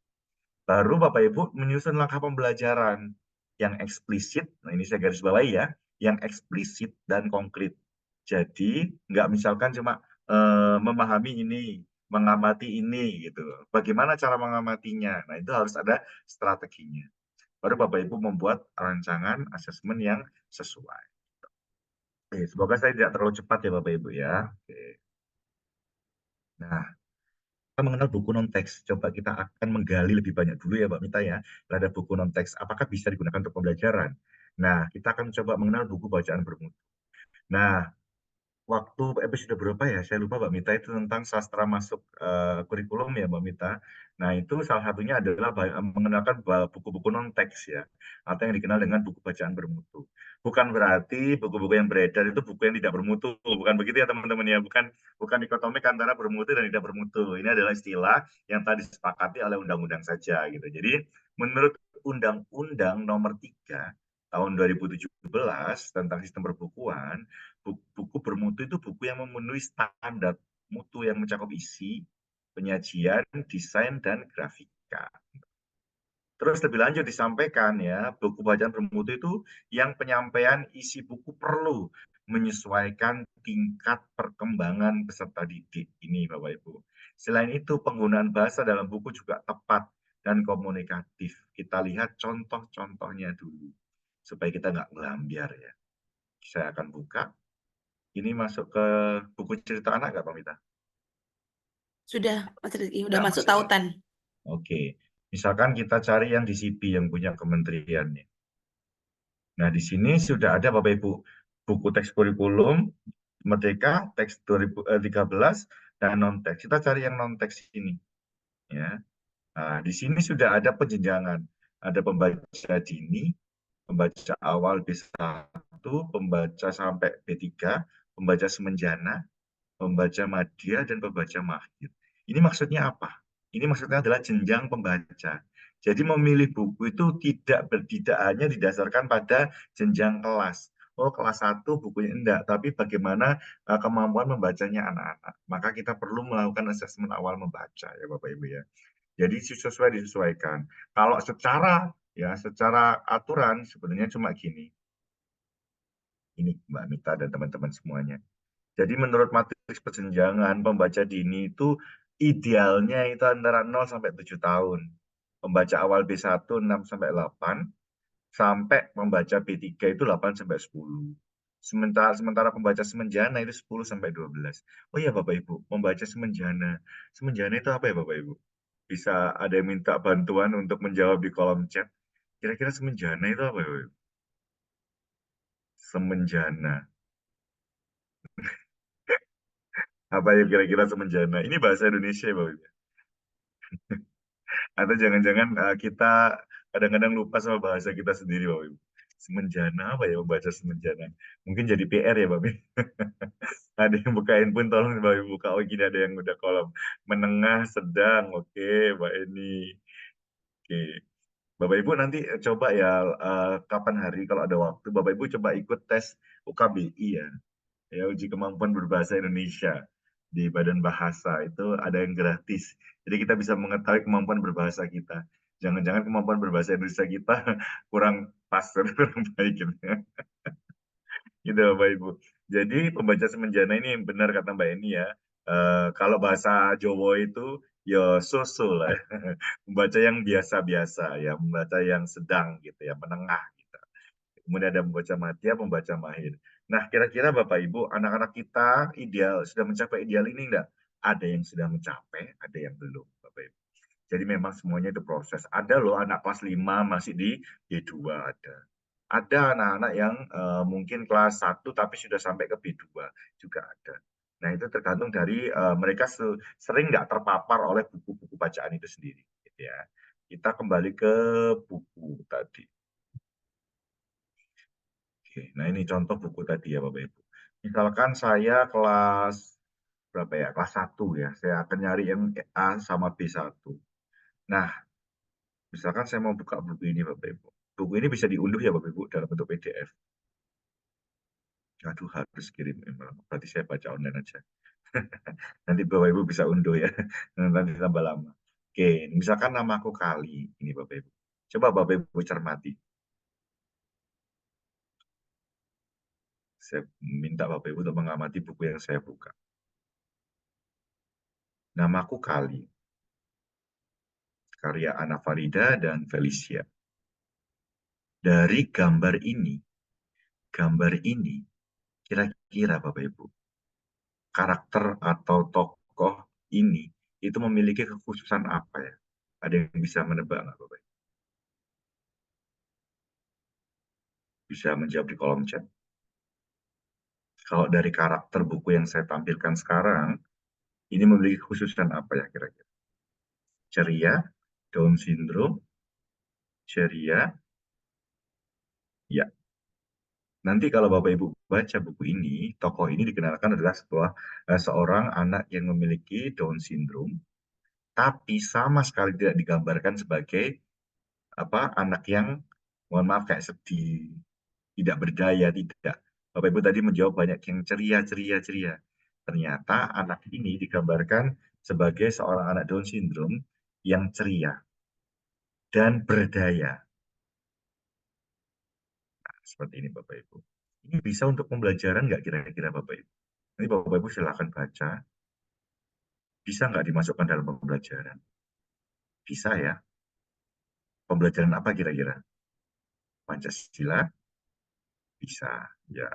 Baru Bapak Ibu menyusun langkah pembelajaran yang eksplisit, nah ini saya garis bawahi ya, yang eksplisit dan konkret. Jadi nggak misalkan cuma memahami ini, mengamati ini gitu. Bagaimana cara mengamatinya? Nah itu harus ada strateginya. Baru Bapak Ibu membuat rancangan asesmen yang sesuai. Oke, semoga saya tidak terlalu cepat ya Bapak Ibu ya. Oke. Nah, kita mengenal buku non-teks. Coba kita akan menggali lebih banyak dulu ya Mbak Mita ya, terhadap buku non-teks. Apakah bisa digunakan untuk pembelajaran? Nah, kita akan coba mengenal buku bacaan bermutu. Nah, waktu episode berapa ya? Saya lupa Mbak Mita, itu tentang sastra masuk kurikulum ya Mbak Mita. Nah, itu salah satunya adalah mengenalkan buku-buku non-teks ya, atau yang dikenal dengan buku bacaan bermutu. Bukan berarti buku-buku yang beredar itu buku yang tidak bermutu, bukan begitu ya teman-teman ya, bukan dikotomik antara bermutu dan tidak bermutu. Ini adalah istilah yang tadi disepakati oleh undang-undang saja gitu. Jadi, menurut Undang-Undang Nomor 3 tahun 2017 tentang sistem perbukuan, buku bermutu itu buku yang memenuhi standar mutu yang mencakup isi, penyajian, desain, dan grafika. Terus lebih lanjut disampaikan ya, buku bacaan bermutu itu yang penyampaian isi buku perlu menyesuaikan tingkat perkembangan peserta didik ini Bapak Ibu. Selain itu, penggunaan bahasa dalam buku juga tepat dan komunikatif. Kita lihat contoh-contohnya dulu, supaya kita nggak ngelambiar ya. Saya akan buka. Ini masuk ke buku cerita anak nggak, Pak Mita? Sudah, Mas Rizky, udah Nggak masuk masuk ya? tautan. Oke. Misalkan kita cari yang di CP yang punya kementeriannya. Nah, di sini sudah ada Bapak Ibu buku teks kurikulum Merdeka teks 2013 dan non-teks. Kita cari yang non-teks ini ya. Nah, di sini sudah ada penjenjangan. Ada pembaca dini, pembaca awal B1, pembaca sampai B3, pembaca semenjana, pembaca madya, dan pembaca mahir. Ini maksudnya apa? Ini maksudnya adalah jenjang pembaca. Jadi memilih buku itu tidak hanya didasarkan pada jenjang kelas. Oh, kelas 1 bukunya enggak, tapi bagaimana kemampuan membacanya anak-anak. Maka kita perlu melakukan asesmen awal membaca ya Bapak Ibu ya. Jadi disesuaikan. Kalau secara aturan sebenarnya cuma gini. Ini Mbak Mita dan teman-teman semuanya. Jadi menurut matriks perjenjangan pembaca dini itu idealnya itu antara 0 sampai 7 tahun. Pembaca awal B1 6 sampai 8, sampai pembaca B3 itu 8 sampai 10. Sementara pembaca semenjana itu 10 sampai 12. Oh iya Bapak Ibu, pembaca semenjana. Semenjana itu apa ya Bapak Ibu? Bisa ada yang minta bantuan untuk menjawab di kolom chat. Kira-kira semenjana itu apa ya Bapak Ibu? Semenjana. Apa ya kira-kira semenjana? Ini bahasa Indonesia ya Bapak Ibu. Atau jangan-jangan kita kadang-kadang lupa sama bahasa kita sendiri, Bapak Ibu. Semenjana apa ya membaca semenjana? Mungkin jadi PR ya, Bapak Ibu. Ada yang bukain pun tolong Bapak Ibu buka. Oh gini ada yang udah kolom. Menengah, sedang. Oke, Mbak Eni. Oke. Bapak Ibu nanti coba ya kapan hari kalau ada waktu Bapak Ibu coba ikut tes UKBI ya uji kemampuan berbahasa Indonesia di Badan Bahasa itu ada yang gratis. Jadi kita bisa mengetahui kemampuan berbahasa kita. Jangan-jangan kemampuan berbahasa Indonesia kita kurang pas, kurang baik gitu. Gitu Bapak Ibu. Jadi pembaca semenjana ini yang benar kata Mbak Eni ya. Kalau bahasa Jawa itu ya so-so lah. Membaca yang biasa-biasa ya, membaca yang sedang gitu ya, menengah gitu. Kemudian ada membaca madya, membaca mahir. Nah, kira-kira Bapak Ibu, anak-anak kita ideal sudah mencapai ideal ini enggak? Ada yang sudah mencapai, ada yang belum, Bapak Ibu. Jadi memang semuanya itu proses. Ada loh anak kelas 5 masih di B2 ada. Ada anak-anak yang mungkin kelas 1 tapi sudah sampai ke B2 juga ada. Nah, itu tergantung dari mereka sering nggak terpapar oleh buku-buku bacaan itu sendiri. Gitu ya. Kita kembali ke buku tadi. Oke, nah ini contoh buku tadi ya Bapak Ibu. Misalkan saya kelas berapa ya? Kelas 1 ya. Saya akan nyari yang A sama B1. Nah, misalkan saya mau buka buku ini Bapak Ibu. Buku ini bisa diunduh ya Bapak Ibu dalam bentuk PDF. Aduh, harus kirim email. Berarti saya baca online aja. Nanti Bapak Ibu bisa unduh ya. Nanti tambah lama. Oke, misalkan namaku Kali. Ini Bapak Ibu. Coba Bapak Ibu cermati. Saya minta Bapak Ibu untuk mengamati buku yang saya buka. Namaku Kali. Karya Ana Farida dan Felicia. Dari gambar ini kira-kira Bapak Ibu, karakter atau tokoh ini itu memiliki kekhususan apa ya? Ada yang bisa menebak nggak, Bapak? Bisa menjawab di kolom chat. Kalau dari karakter buku yang saya tampilkan sekarang, ini memiliki kekhususan apa ya kira-kira? Ceria, Down syndrome, ceria, ya. Nanti kalau Bapak Ibu baca buku ini, tokoh ini dikenalkan adalah seorang anak yang memiliki Down syndrome, tapi sama sekali tidak digambarkan sebagai anak yang, mohon maaf, kayak sedih, tidak berdaya, tidak. Bapak Ibu tadi menjawab banyak yang ceria, ceria, ceria. Ternyata anak ini digambarkan sebagai seorang anak Down syndrome yang ceria dan berdaya. Nah, seperti ini Bapak Ibu. Ini bisa untuk pembelajaran nggak kira-kira Bapak Ibu? Nanti Bapak Ibu silakan baca. Bisa nggak dimasukkan dalam pembelajaran? Bisa ya. Pembelajaran apa kira-kira? Pancasila? Bisa. Ya,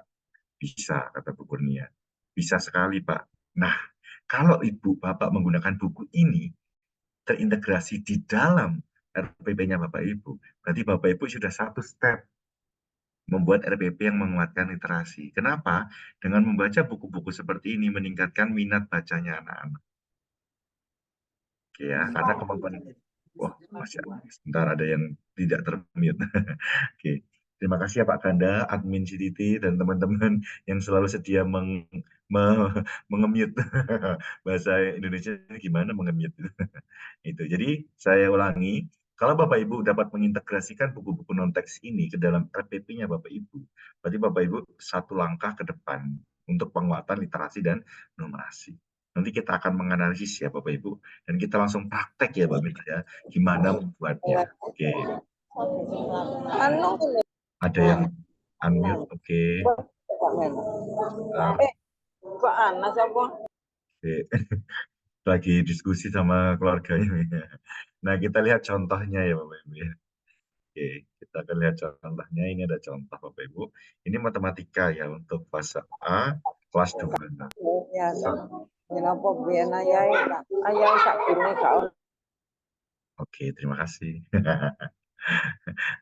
bisa, kata Bu Kurnia. Bisa sekali, Pak. Nah, kalau Ibu Bapak menggunakan buku ini terintegrasi di dalam RPP-nya Bapak Ibu, berarti Bapak Ibu sudah satu step membuat RPP yang menguatkan literasi. Kenapa? Dengan membaca buku-buku seperti ini meningkatkan minat bacanya anak-anak. Oke ya, karena kemampuan. Wah, masih sebentar ada yang tidak termute. Oke. Terima kasih ya Pak Ganda, admin CDT, dan teman-teman yang selalu sedia mengemute. Bahasa Indonesia gimana mengemute? Itu. Jadi saya ulangi, kalau Bapak Ibu dapat mengintegrasikan buku-buku non-teks ini ke dalam RPP-nya Bapak Ibu, berarti Bapak Ibu satu langkah ke depan untuk penguatan literasi dan numerasi. Nanti kita akan menganalisis ya Bapak Ibu, dan kita langsung praktek ya Mbak Mita ya, gimana membuatnya. Oke. Ada yang unmute, oke. Oke. Lagi diskusi sama keluarganya. Nah, kita lihat contohnya ya Bapak Ibu ya. Oke, kita akan lihat contohnya. Ini ada contoh Bapak Ibu. Ini matematika ya untuk fase A kelas 2. Oke, terima kasih.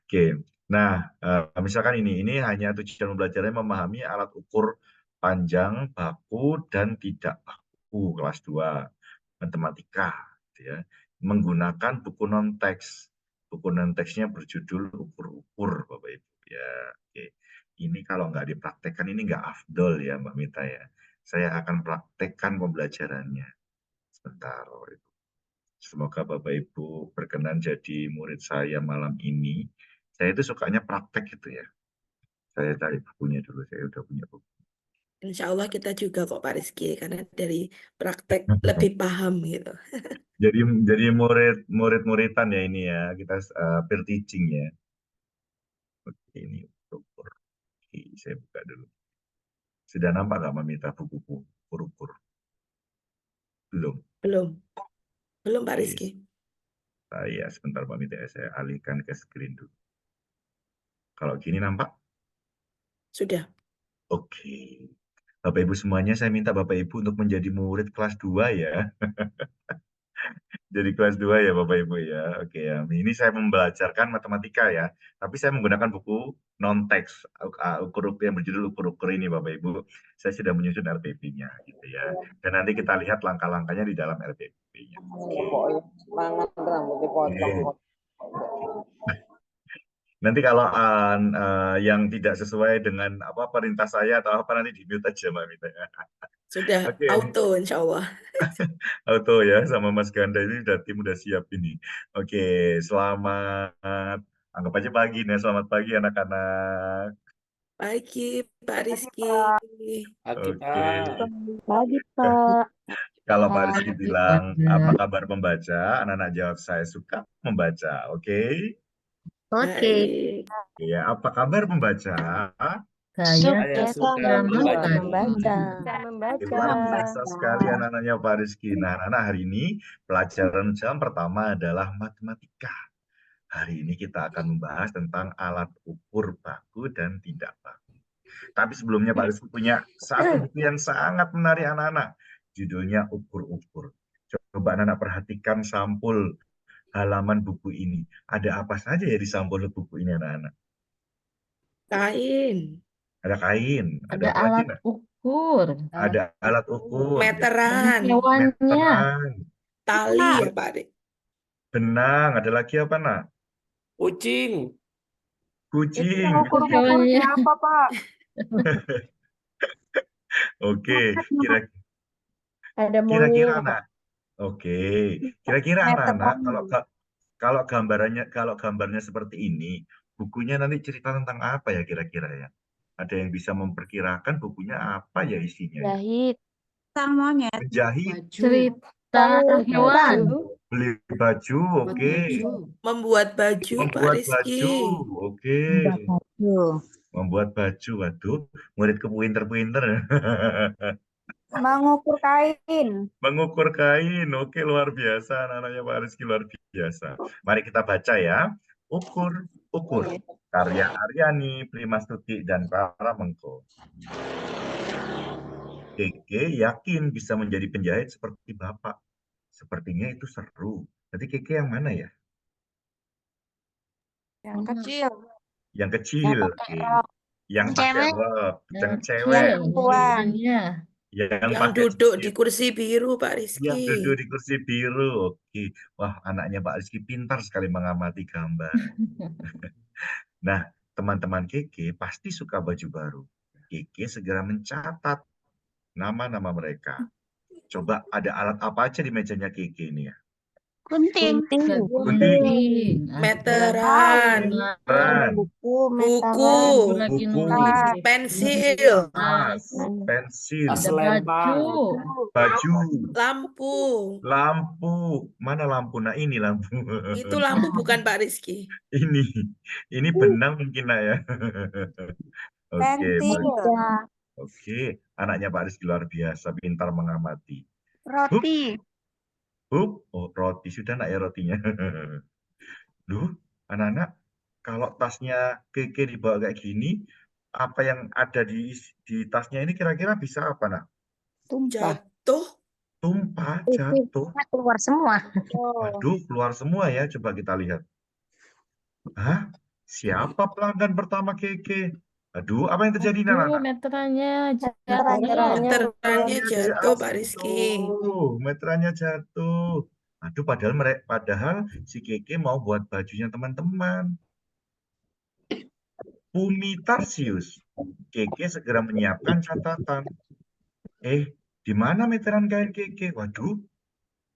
Oke, nah misalkan ini hanya tujuan belajarnya memahami alat ukur panjang, baku, dan tidak baku kelas 2 matematika, gitu ya. Menggunakan buku non-teks. Buku non-teksnya berjudul ukur-ukur, Bapak Ibu. Ya, oke. Ini kalau nggak dipraktekkan ini nggak afdol ya, Mbak Mita ya. Saya akan praktekkan pembelajarannya. Sebentar, Bapak Ibu. Semoga Bapak Ibu berkenan jadi murid saya malam ini. Saya itu sukanya praktek gitu ya. Saya cari bukunya dulu, saya udah punya buku. Insya Allah kita juga kok Pak Rizky, karena dari praktek lebih paham gitu. Jadi murid-muridan ya ini ya, kita peer teaching ya. Oke, ini ukur. Oke, saya buka dulu. Sudah nampak nggak Mamita buku-buku ukur-ukur? Belum. Belum Pak Oke, Rizky. saya sebentar Mamita, saya alihkan ke screen dulu. Kalau gini nampak? Sudah. Oke. Bapak Ibu semuanya, saya minta Bapak Ibu untuk menjadi murid kelas 2 ya. Jadi kelas 2 ya Bapak Ibu ya. Oke ya. Ini saya membelajarkan matematika ya. Tapi saya menggunakan buku non-teks ukur-ukur yang berjudul ukur-ukur ini Bapak Ibu. Saya sudah menyusun RPP-nya gitu ya. Dan nanti kita lihat langkah-langkahnya di dalam RPP-nya. Oke. Nanti kalau yang tidak sesuai dengan perintah saya atau apa nanti di-mute aja Mbak Mita ya. Sudah Oke. auto insya Allah. Auto ya sama Mas Ganda ini tim udah siap ini. Oke, selamat anggap aja pagi nih. Selamat pagi anak-anak. Pagi Pak Rizky. Oke. Pagi, Pak. Kalau Pak Rizky bilang apa kabar membaca, anak-anak jawab saya suka membaca. Oke. Baik. Ya, apa kabar membaca? Saya suka membaca. Luar biasa sekali anak-anaknya Pak Rizky. Nah, anak-anak hari ini pelajaran jam pertama adalah matematika. Hari ini kita akan membahas tentang alat ukur baku dan tidak baku. Tapi sebelumnya Pak Rizky punya satu buku yang sangat menarik anak-anak. Judulnya Ukur-Ukur. Coba anak perhatikan sampul halaman buku ini. Ada apa saja ya di sampul buku ini anak-anak? Kain, Ada kain, ada Ada apa lagi alat nak? ukur, Ada alat ukur, dan meteran, hewannya, meteran, tali ya Pak Adik. benang, ada lagi apa nak? Kucing. Itu Kucing. yang ukur-ukur hewannya. siapa, Pak? Oke, kira Ada kira-kira monyet. nak. Oke, kira-kira anak-anak Meteran. kalau gambarnya seperti ini, bukunya nanti cerita tentang apa ya kira-kira ya? Ada yang bisa memperkirakan bukunya apa ya isinya ya? Jahit, Sang monyet. Menjahit, cerita hewan, beli baju, oke. Membuat baju Pak Membuat Rizky. baju, oke. Baju. Membuat baju, waduh, muridku pinter-pinter. Mengukur kain. Mengukur kain, oke luar biasa, anak-anaknya Pak Rizky luar biasa. Mari kita baca ya. Ukur, ukur. Karya Aryani, Primastuti, dan Clara Mengko. Keke yakin bisa menjadi penjahit seperti Bapak. Sepertinya itu seru. Jadi Keke yang mana ya? Yang kecil. Yang kecil, oke. Yang pakai rok, yang cewek, kecil, oke. hewannya. Yang Yang pakai duduk di jaket, kursi biru Pak yang Rizky. duduk di kursi biru, oke. Wah, anaknya Pak Rizky pintar sekali mengamati gambar. Nah, teman-teman Keke pasti suka baju baru. Keke segera mencatat nama-nama mereka. Coba ada alat apa aja di mejanya Keke ini ya? Gunting. Gunting, Meteran, Meteran, Buku, buku, lagi buku, nulis, pensil, tas, pensil, Tas ada lempang. baju, lampu. lampu. Mana lampu? Nah, ini lampu. Itu lampu bukan Pak Rizky. Ini benang mungkin nak ya. Oke, pensil, oke. Anaknya Pak Rizky luar biasa, pintar mengamati. roti, Oh, roti sudah nak ya rotinya. Duh, anak-anak, kalau tasnya Keke dibawa kayak gini, apa yang ada di tasnya ini kira-kira bisa apa nak? tumpah. Jatuh, Tumpah, jatuh. keluar semua. Waduh, keluar semua ya. Coba kita lihat. Hah? Siapa pelanggan pertama Keke? Aduh, apa yang terjadi anak-anak? Meterannya meterannya jatuh Pak Rizky. Meterannya jatuh. Aduh, padahal si Keke mau buat bajunya teman-teman. Bumi Tarsius. Keke segera menyiapkan catatan. Di mana meteran kain Keke? Waduh,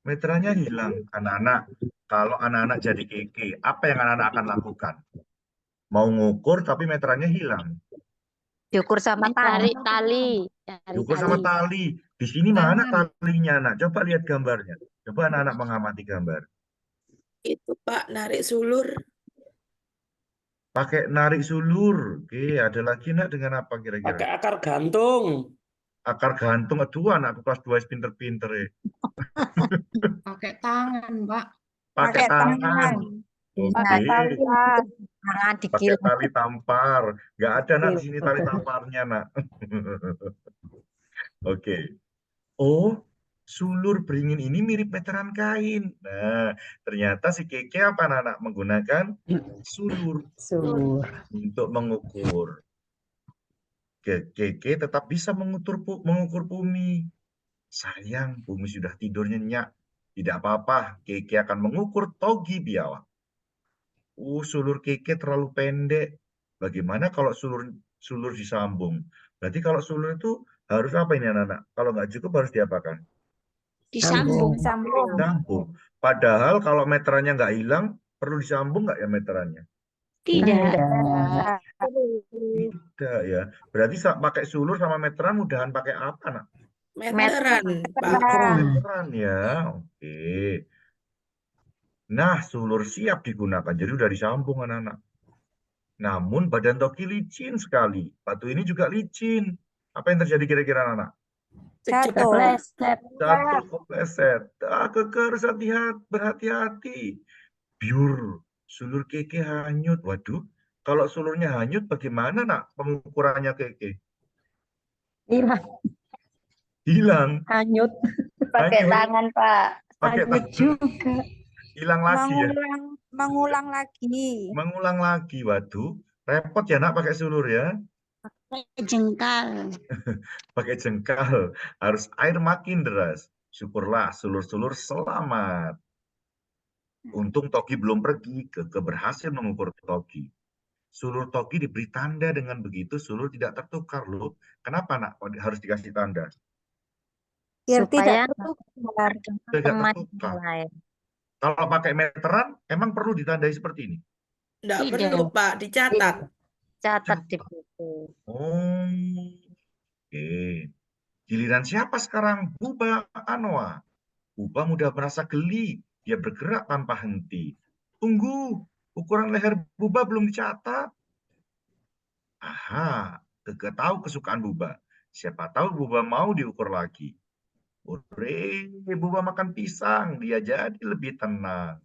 meterannya hilang. Anak-anak, kalau anak-anak jadi Keke, apa yang anak-anak akan lakukan? Mau ngukur tapi meterannya hilang. diukur sama tali. Diukur sama tali. Di sini mana talinya, anak? Coba lihat gambarnya. Coba anak-anak mengamati gambar. Itu Pak narik sulur. Pakai narik sulur. Oke, ada lagi nak dengan apa kira-kira? Pakai akar gantung. Akar gantung. Aduh, anakku kelas 2 pinter-pinter ya. Pakai tangan, Pak. Pakai tangan. Oke. Pakai tali tampar. Nggak ada nak di sini tali tamparnya nak. Oke. Oh, sulur beringin ini mirip meteran kain. Nah, ternyata si Keke apa anak menggunakan sulur untuk mengukur. Keke tetap bisa mengukur bumi. Sayang, bumi sudah tidur nyenyak. Tidak apa-apa, Keke akan mengukur togi biawak. Sulur Keke terlalu pendek. Bagaimana kalau sulur disambung? Berarti kalau sulur itu harus apa ini anak-anak? Kalau nggak cukup harus diapakan? Disambung. Disambung. Padahal kalau meterannya nggak hilang, perlu disambung nggak ya meterannya? Tidak. Tidak ya. Berarti pakai sulur sama meteran mudahan pakai apa nak? Meteran Pak. Meteran ya. Oke. Nah, sulur siap digunakan. Jadi udah disambung anak-anak. Namun badan toki licin sekali. Batu ini juga licin. Apa yang terjadi kira-kira anak-anak? Jatuh. Jatuh kepleset. Keke harus berhati-hati. Biur. Sulur Keke hanyut. Waduh. Kalau sulurnya hanyut bagaimana nak pengukurannya Keke? Hilang. Hanyut. Pakai tangan, Pak. Pakai Lanjut tanda. juga. Hilang lagi ya. Mengulang lagi. Mengulang lagi. Waduh, repot ya nak pakai sulur ya. Jengkal. Pakai jengkal. Harus air makin deras. Syukurlah sulur-sulur selamat. Untung Togi belum pergi. Keke berhasil mengukur Togi. Sulur Togi diberi tanda, dengan begitu sulur tidak tertukar loh. Kenapa nak harus dikasih tanda? Biar Supaya tidak tertukar. Tidak teman yang tertukar. lain. Kalau pakai meteran, emang perlu ditandai seperti ini? Enggak Tidak. perlu, Pak, dicatat. Catat di buku. Oh, oke. Giliran siapa sekarang? Buba Anoa. Buba mudah merasa geli. Dia bergerak tanpa henti. Tunggu, ukuran leher Buba belum dicatat. Aha, Keke tahu kesukaan Buba. Siapa tahu Buba mau diukur lagi. Hore, Buba makan pisang. Dia jadi lebih tenang.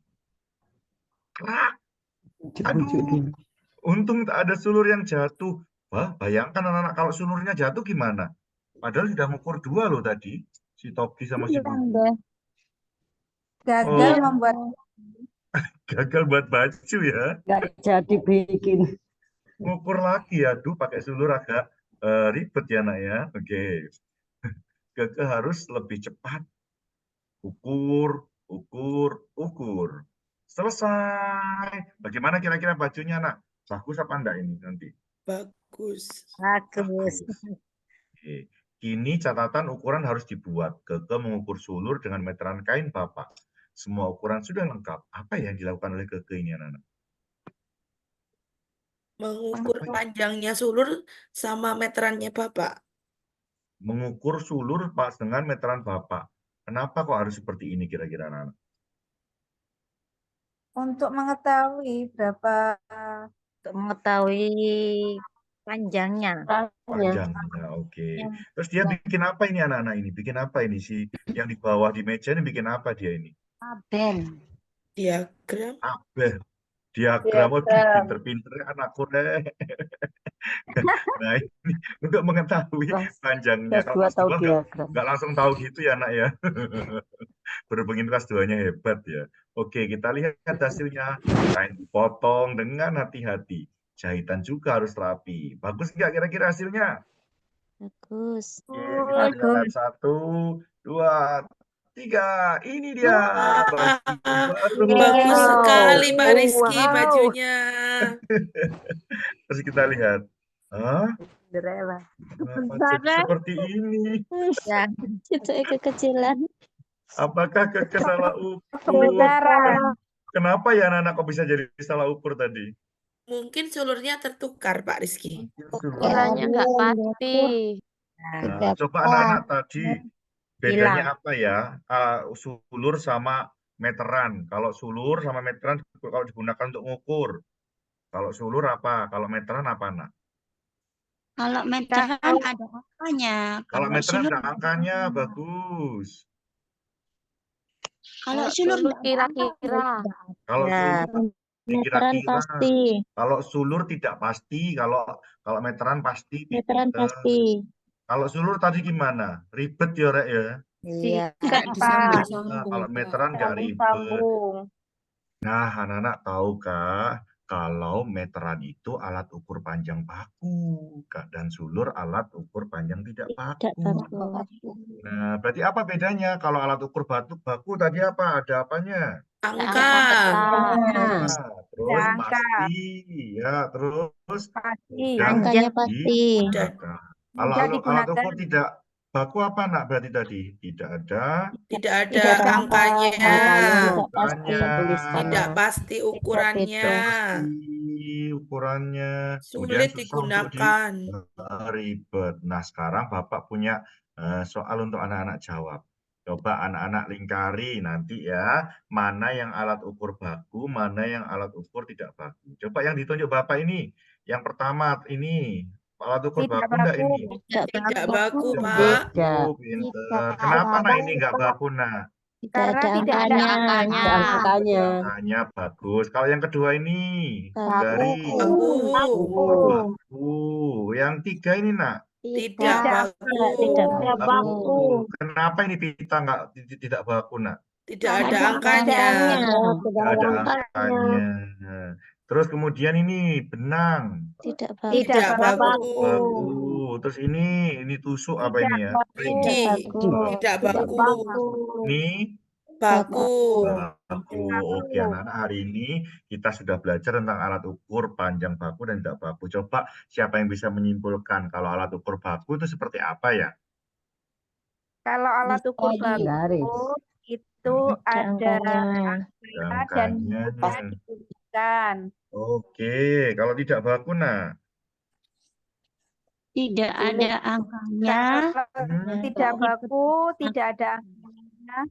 Krak. Aduh, untung tak ada sulur yang jatuh. Wah, bayangkan anak-anak kalau sulurnya jatuh gimana? Padahal sudah ngukur 2 loh tadi. Si Togi sama si Bubu. Gagal Oh, membuat gagal buat baju ya. Nggak jadi bikin. Ngukur lagi, aduh pakai sulur agak ribet ya nak ya. Oke. Keke harus lebih cepat. Ukur, ukur, ukur. Selesai. Bagaimana kira-kira bajunya nak? Bagus apa enggak ini nanti? Bagus. Bagus. Oke. Kini catatan ukuran harus dibuat. Keke mengukur sulur dengan meteran kain Bapak. Semua ukuran sudah lengkap. Apa yang dilakukan oleh Keke ini anak-anak? Mengukur Apa ya? panjangnya sulur sama meterannya Bapak. Mengukur sulur pas dengan meteran Bapak. Kenapa kok harus seperti ini kira-kira anak-anak? untuk mengetahui berapa Untuk mengetahui panjangnya. Panjangnya, oke. Terus dia bikin apa ini anak-anak ini? Bikin apa ini si yang di bawah di meja ini bikin apa dia ini? Aben. Diagram. Abel. Diagram, oh pinter-pinter anakku deh. Nah ini untuk mengetahui panjangnya. Kelas Kalau 2 kelas tahu 2 diagram. nggak langsung tahu gitu ya anak ya. Berhubungin kelas 2-nya hebat ya. Oke, kita lihat hasilnya. Kain dipotong dengan hati-hati. Jahitan juga harus rapi. Bagus nggak kira-kira hasilnya? Bagus. Oke, kita lihat 1, 2, 3. Ini dia. Baju baru. Bagus sekali Pak Wow. Rizky bajunya. Terus kita lihat. Hah? Cinderella. Kenapa jadi seperti ini? Ya, itu kekecilan. Apakah Keke salah ukur? kebenaran. Kenapa ya anak-anak kok bisa jadi salah ukur tadi? Mungkin sulurnya tertukar Pak Rizky. Kiranya nggak pasti. Nah, coba anak-anak tadi bedanya apa ya? Sulur sama meteran. Kalau sulur sama meteran kalau digunakan untuk mengukur. Kalau sulur apa? Kalau meteran apa nak? Kalau meteran ada angkanya. Kalau meteran sulur ada angkanya, bagus. Kalau sulur nggak ada kira-kira. Kalau Ya. sulur Meteran kira-kira. pasti. Kalau sulur tidak pasti. Kalau meteran pasti. Meteran pasti. Kalau sulur tadi gimana? Ribet ya Rek ya. Iya. nggak disambung. Nah, kalau meteran nggak ribet. Nah, anak-anak tahukah kalau meteran itu alat ukur panjang baku, dan sulur alat ukur panjang tidak Tidak baku. bagus. Nah, berarti apa bedanya? Kalau alat ukur baku tadi apa? Ada apanya? Angka. Nah, terus Angka. pasti, ya, terus Pasti. mudah Angkanya pasti. digunakan. Kalau Mudah alat digunakan. ukur tidak baku apa nak berarti tadi? Tidak ada Tidak ada Tidak ada angkanya. Tidak pasti. angkanya. Tidak pasti ukurannya. Pasti ukurannya. Kemudian Sulit susah untuk digunakan. ribet. Nah, sekarang Bapak punya soal untuk anak-anak jawab. Coba anak-anak lingkari nanti ya, mana yang alat ukur baku, mana yang alat ukur tidak baku. Coba yang ditunjuk Bapak ini. Yang pertama ini, alat ukur Tidak baku enggak baku. ini? Tidak baku, Tidak Pak. baku, pinter. Kenapa nah ini enggak baku nah? Tidak Karena ada tidak ada angkanya. Ada angkanya. Angkanya bagus. Kalau yang kedua ini, dari Baku. baku. Yang tiga ini nak, Tidak baku. Tidak baku. Kenapa ini pita tidak baku nak? Tidak ada Ada angkanya. Tidak Nggak ada ada angkanya. angkanya. Terus kemudian ini benang, Tidak Tidak Tidak baku. baku. Terus ini tusuk apa Tidak ini ya? Pring. Lidi. bagus. Tidak Tidak baku. baku. Ini Baku. baku. Oke, anak-anak, hari ini kita sudah belajar tentang alat ukur panjang baku dan tidak baku. Coba siapa yang bisa menyimpulkan kalau alat ukur baku itu seperti apa ya? Kalau alat ukur Tadi. Garis. baku itu Ada ada angkanya. angka dan Angkanya. mudah dibuktikan. Oke, kalau tidak baku, nah. Tidak ada angkanya. Kalau tidak baku, tidak ada angkanya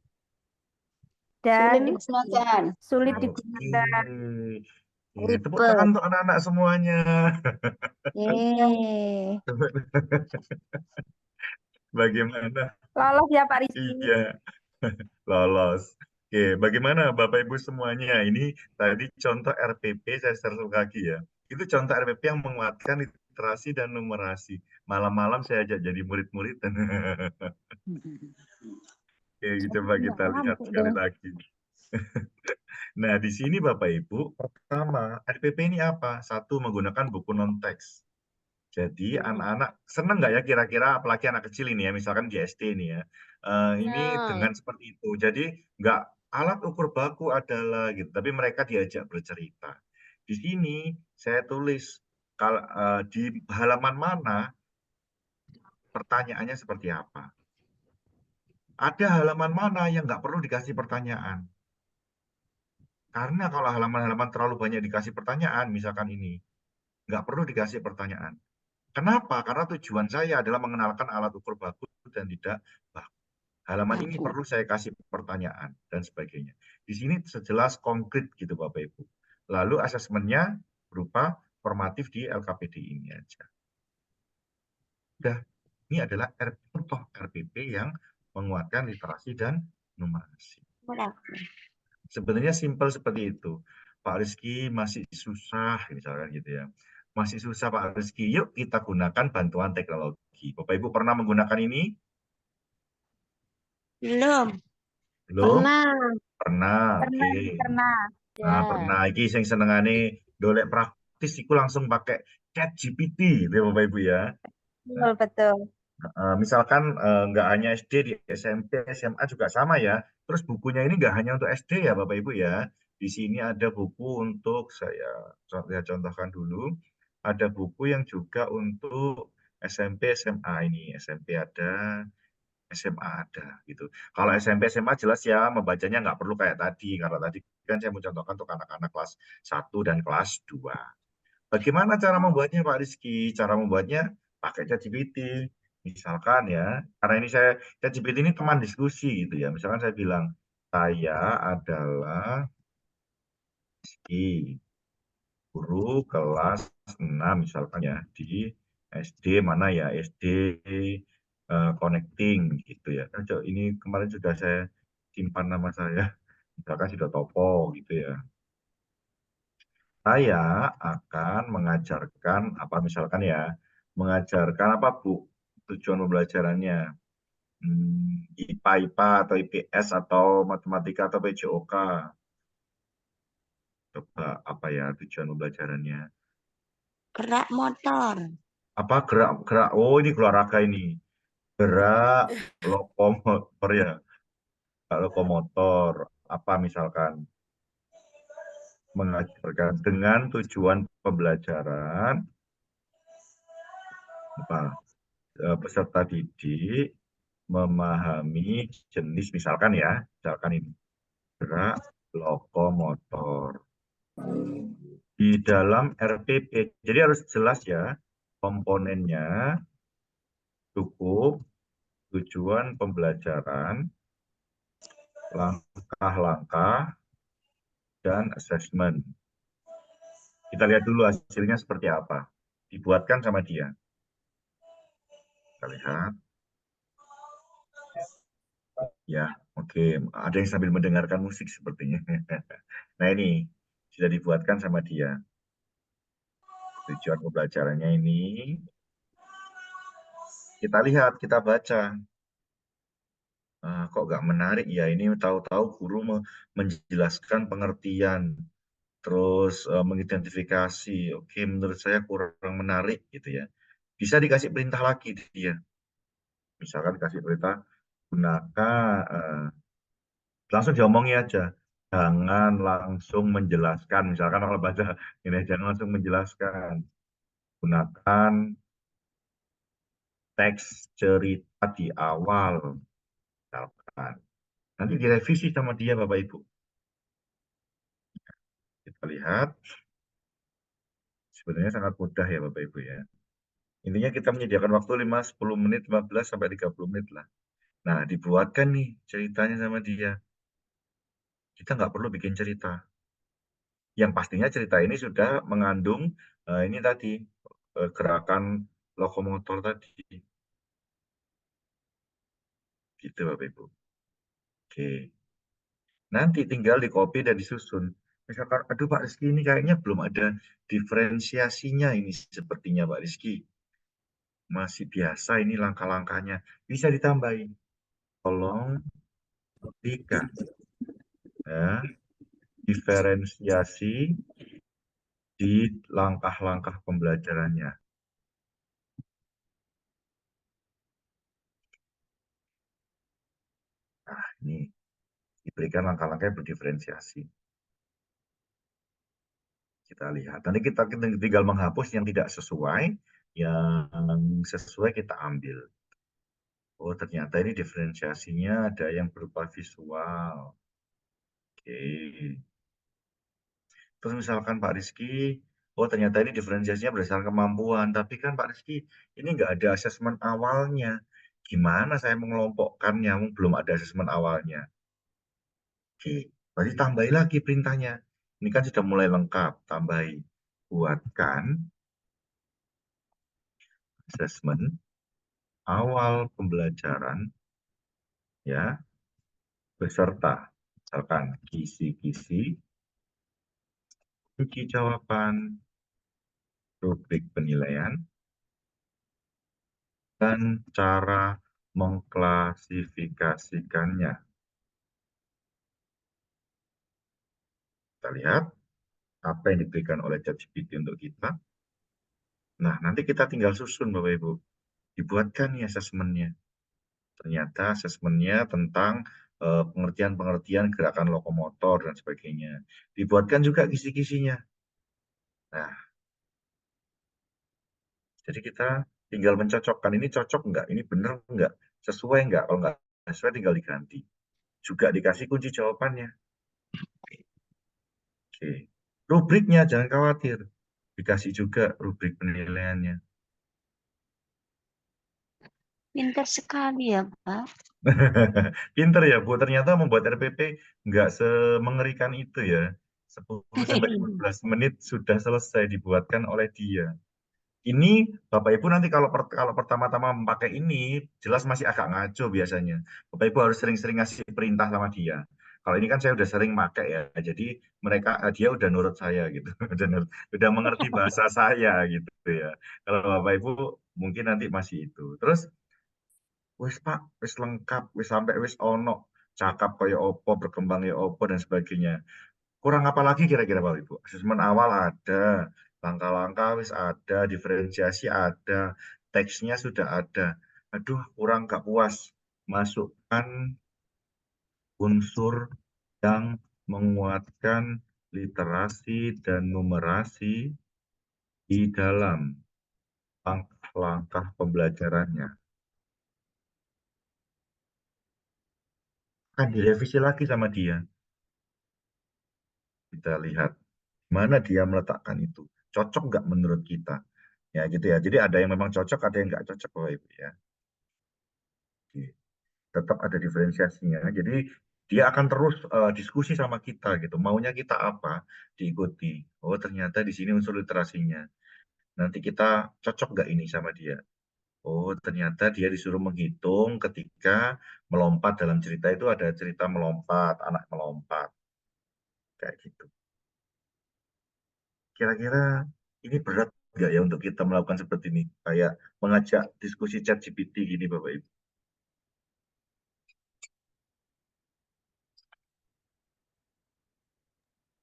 dan sulit Oke. digunakan. Tepuk tangan untuk anak-anak semuanya. Yeay. Bagaimana? Lolos ya Pak Rizky. Iya, lolos. Oke, bagaimana Bapak Ibu semuanya? Ini tadi contoh RPP, saya share lagi ya. Itu contoh RPP yang menguatkan literasi dan numerasi. Malam-malam saya ajak jadi murid-murid. Oke, coba kita lihat sekali lagi. Nah, di sini Bapak Ibu, pertama, RPP ini apa? Satu, menggunakan buku non-teks. Jadi anak-anak seneng nggak ya kira-kira, apalagi anak kecil ini ya, misalkan di SD ini ya, ini dengan seperti itu. Jadi nggak alat ukur baku adalah gitu, tapi mereka diajak bercerita. Di sini saya tulis kalau di halaman mana pertanyaannya seperti apa. Ada halaman mana yang nggak perlu dikasih pertanyaan. Karena kalau halaman-halaman terlalu banyak dikasih pertanyaan, misalkan ini, nggak perlu dikasih pertanyaan. Kenapa? Karena tujuan saya adalah mengenalkan alat ukur baku dan tidak baku. Halaman ini perlu saya kasih pertanyaan dan sebagainya. Di sini sejelas konkret gitu Bapak Ibu. Lalu asesmennya berupa formatif di LKPD ini aja. Udah, ini adalah contoh RPP yang menguatkan literasi dan numerasi. Sebenarnya simpel seperti itu. Pak Rizky masih susah, misalkan gitu ya. Masih susah Pak Rizky, yuk kita gunakan bantuan teknologi. Bapak Ibu pernah menggunakan ini? Belum. Belum? Pernah. Pernah, oke. Pernah. Nah, pernah. Iki sing senengane dolek praktis iku langsung pakai ChatGPT, gitu ya Bapak Ibu ya. Betul, betul. Misalkan nggak hanya SD, di SMP, SMA juga sama ya. Terus bukunya ini nggak hanya untuk SD ya Bapak Ibu ya. Di sini ada buku untuk saya contohkan dulu. Ada buku yang juga untuk SMP, SMA ini. SMP ada, SMA ada gitu. Kalau SMP, SMA jelas ya membacanya nggak perlu kayak tadi. Karena tadi kan saya mencontohkan untuk anak-anak kelas 1 dan kelas 2. Bagaimana cara membuatnya Pak Rizky? Cara membuatnya pakai ChatGPT. Misalkan ya, karena ini ChatGPT ini teman diskusi gitu ya. Misalkan saya bilang, saya adalah Rizky, guru kelas 6 misalkan ya, di SD mana ya, SD Connecting gitu ya. Ini kemarin sudah saya simpan nama saya, misalkan sudah topo gitu ya. Saya akan mengajarkan apa misalkan ya, mengajarkan apa Bu tujuan pembelajarannya, IPA, IPA atau IPS atau matematika atau PJOK. Coba apa ya tujuan pembelajarannya? Gerak motor. Apa gerak? Oh ini olahraga ini. Gerak lokomotor ya. Lokomotor apa misalkan mengajarkan dengan tujuan pembelajaran apa peserta didik memahami jenis misalkan ya, misalkan ini gerak lokomotor di dalam RPP. Jadi harus jelas ya komponennya, cukup, tujuan pembelajaran, langkah-langkah, dan assessment. Kita lihat dulu hasilnya seperti apa. Dibuatkan sama dia. Kita lihat. Ya, oke. Ada yang sambil mendengarkan musik sepertinya. Nah ini, sudah dibuatkan sama dia. Tujuan pembelajarannya ini. Kita lihat, kita baca. kok nggak menarik ya, ini tahu-tahu guru menjelaskan pengertian, terus mengidentifikasi, oke menurut saya kurang menarik gitu ya. Bisa dikasih perintah lagi dia. Misalkan dikasih perintah, gunakan, langsung diomongi aja. Jangan langsung menjelaskan, misalkan kalau baca ini, jangan langsung menjelaskan. Gunakan teks cerita di awal, misalkan. Nanti direvisi sama dia, Bapak Ibu. Kita lihat, sebenarnya sangat mudah ya Bapak Ibu ya. Intinya kita menyediakan waktu 5-10 menit, 15 sampai 30 menit lah. Nah, dibuatkan nih ceritanya sama dia. Kita nggak perlu bikin cerita. Yang pastinya cerita ini sudah mengandung ini tadi, gerakan lokomotor tadi. Gitu Bapak Ibu. Oke. Nanti tinggal di copy dan disusun. Misalkan, aduh Pak Rizky ini kayaknya belum ada diferensiasinya ini sepertinya Pak Rizky. Masih biasa ini langkah-langkahnya. Bisa ditambahin. Tolong buktikan ya, diferensiasi di langkah-langkah pembelajarannya. Nah, ini diberikan langkah-langkah yang berdiferensiasi. Kita lihat. Nanti kita tinggal menghapus yang tidak sesuai, yang sesuai kita ambil. Oh, ternyata ini diferensiasinya ada yang berupa visual. Oke. Terus misalkan Pak Rizky, oh ternyata ini diferensiasinya berdasarkan kemampuan. Tapi kan Pak Rizky, ini nggak ada asesmen awalnya. Gimana saya mengelompokkannya? Belum ada asesmen awalnya. Oke, berarti tambahi lagi perintahnya. Ini kan sudah mulai lengkap. Tambahi. Buatkan asesmen awal pembelajaran ya beserta misalkan kisi-kisi, kunci jawaban, rubrik penilaian, dan cara mengklasifikasikannya. Kita lihat apa yang diberikan oleh ChatGPT untuk kita. Nah, nanti kita tinggal susun Bapak Ibu. Dibuatkan nih asesmennya. Ternyata asesmennya tentang pengertian-pengertian gerakan lokomotor dan sebagainya. Dibuatkan juga kisi-kisinya. Nah, jadi kita tinggal mencocokkan, ini cocok enggak, ini benar enggak, sesuai enggak, kalau enggak sesuai tinggal diganti. Juga dikasih kunci jawabannya. Oke. Rubriknya jangan khawatir, dikasih juga rubrik penilaiannya. Pintar sekali ya, Pak. Pinter ya Bu, ternyata membuat RPP nggak semengerikan itu ya. 10-15 menit sudah selesai dibuatkan oleh dia. Ini Bapak Ibu nanti kalau pertama-tama memakai ini jelas masih agak ngaco biasanya. Bapak Ibu harus sering-sering ngasih perintah sama dia. Kalau ini kan saya udah sering pakai ya, jadi dia udah nurut saya gitu, udah mengerti bahasa saya gitu ya. Kalau Bapak Ibu mungkin nanti masih itu. Terus wis Pak, wis lengkap, wis sampai wis ono, cakap kaya opo, berkembang ya opo dan sebagainya. Kurang apa lagi kira-kira Bapak Ibu? Asesmen awal ada, langkah-langkah wis ada, diferensiasi ada, teksnya sudah ada. Aduh, kurang gak puas. Masukkan unsur yang menguatkan literasi dan numerasi di dalam langkah-langkah pembelajarannya. Akan direvisi lagi sama dia. Kita lihat mana dia meletakkan itu. Cocok nggak menurut kita? Ya gitu ya. Jadi ada yang memang cocok, ada yang nggak cocok Bapak Ibu ya. Oke. Tetap ada diferensiasinya. Jadi dia akan terus diskusi sama kita gitu. Maunya kita apa? Diikuti. Oh ternyata di sini unsur literasinya. Nanti kita cocok nggak ini sama dia? Oh ternyata dia disuruh menghitung ketika melompat dalam cerita itu ada cerita melompat, anak melompat. Kayak gitu. Kira-kira ini berat nggak ya untuk kita melakukan seperti ini? Kayak mengajak diskusi ChatGPT gini Bapak Ibu.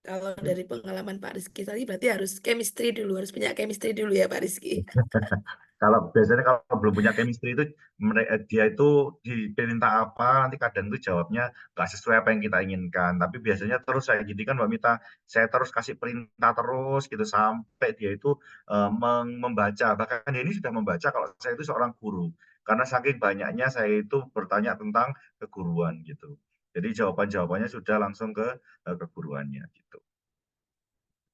Kalau dari pengalaman Pak Rizky tadi berarti harus chemistry dulu, harus punya chemistry dulu ya Pak Rizky. Kalau biasanya kalau belum punya chemistry itu dia itu diperintah apa nanti kadang itu jawabnya nggak sesuai apa yang kita inginkan. Tapi biasanya terus saya jadi kan Mbak Mita, saya terus kasih perintah terus gitu sampai dia itu membaca. Bahkan dia ini sudah membaca kalau saya itu seorang guru. Karena saking banyaknya saya itu bertanya tentang keguruan gitu. Jadi jawabannya sudah langsung ke keguruannya gitu.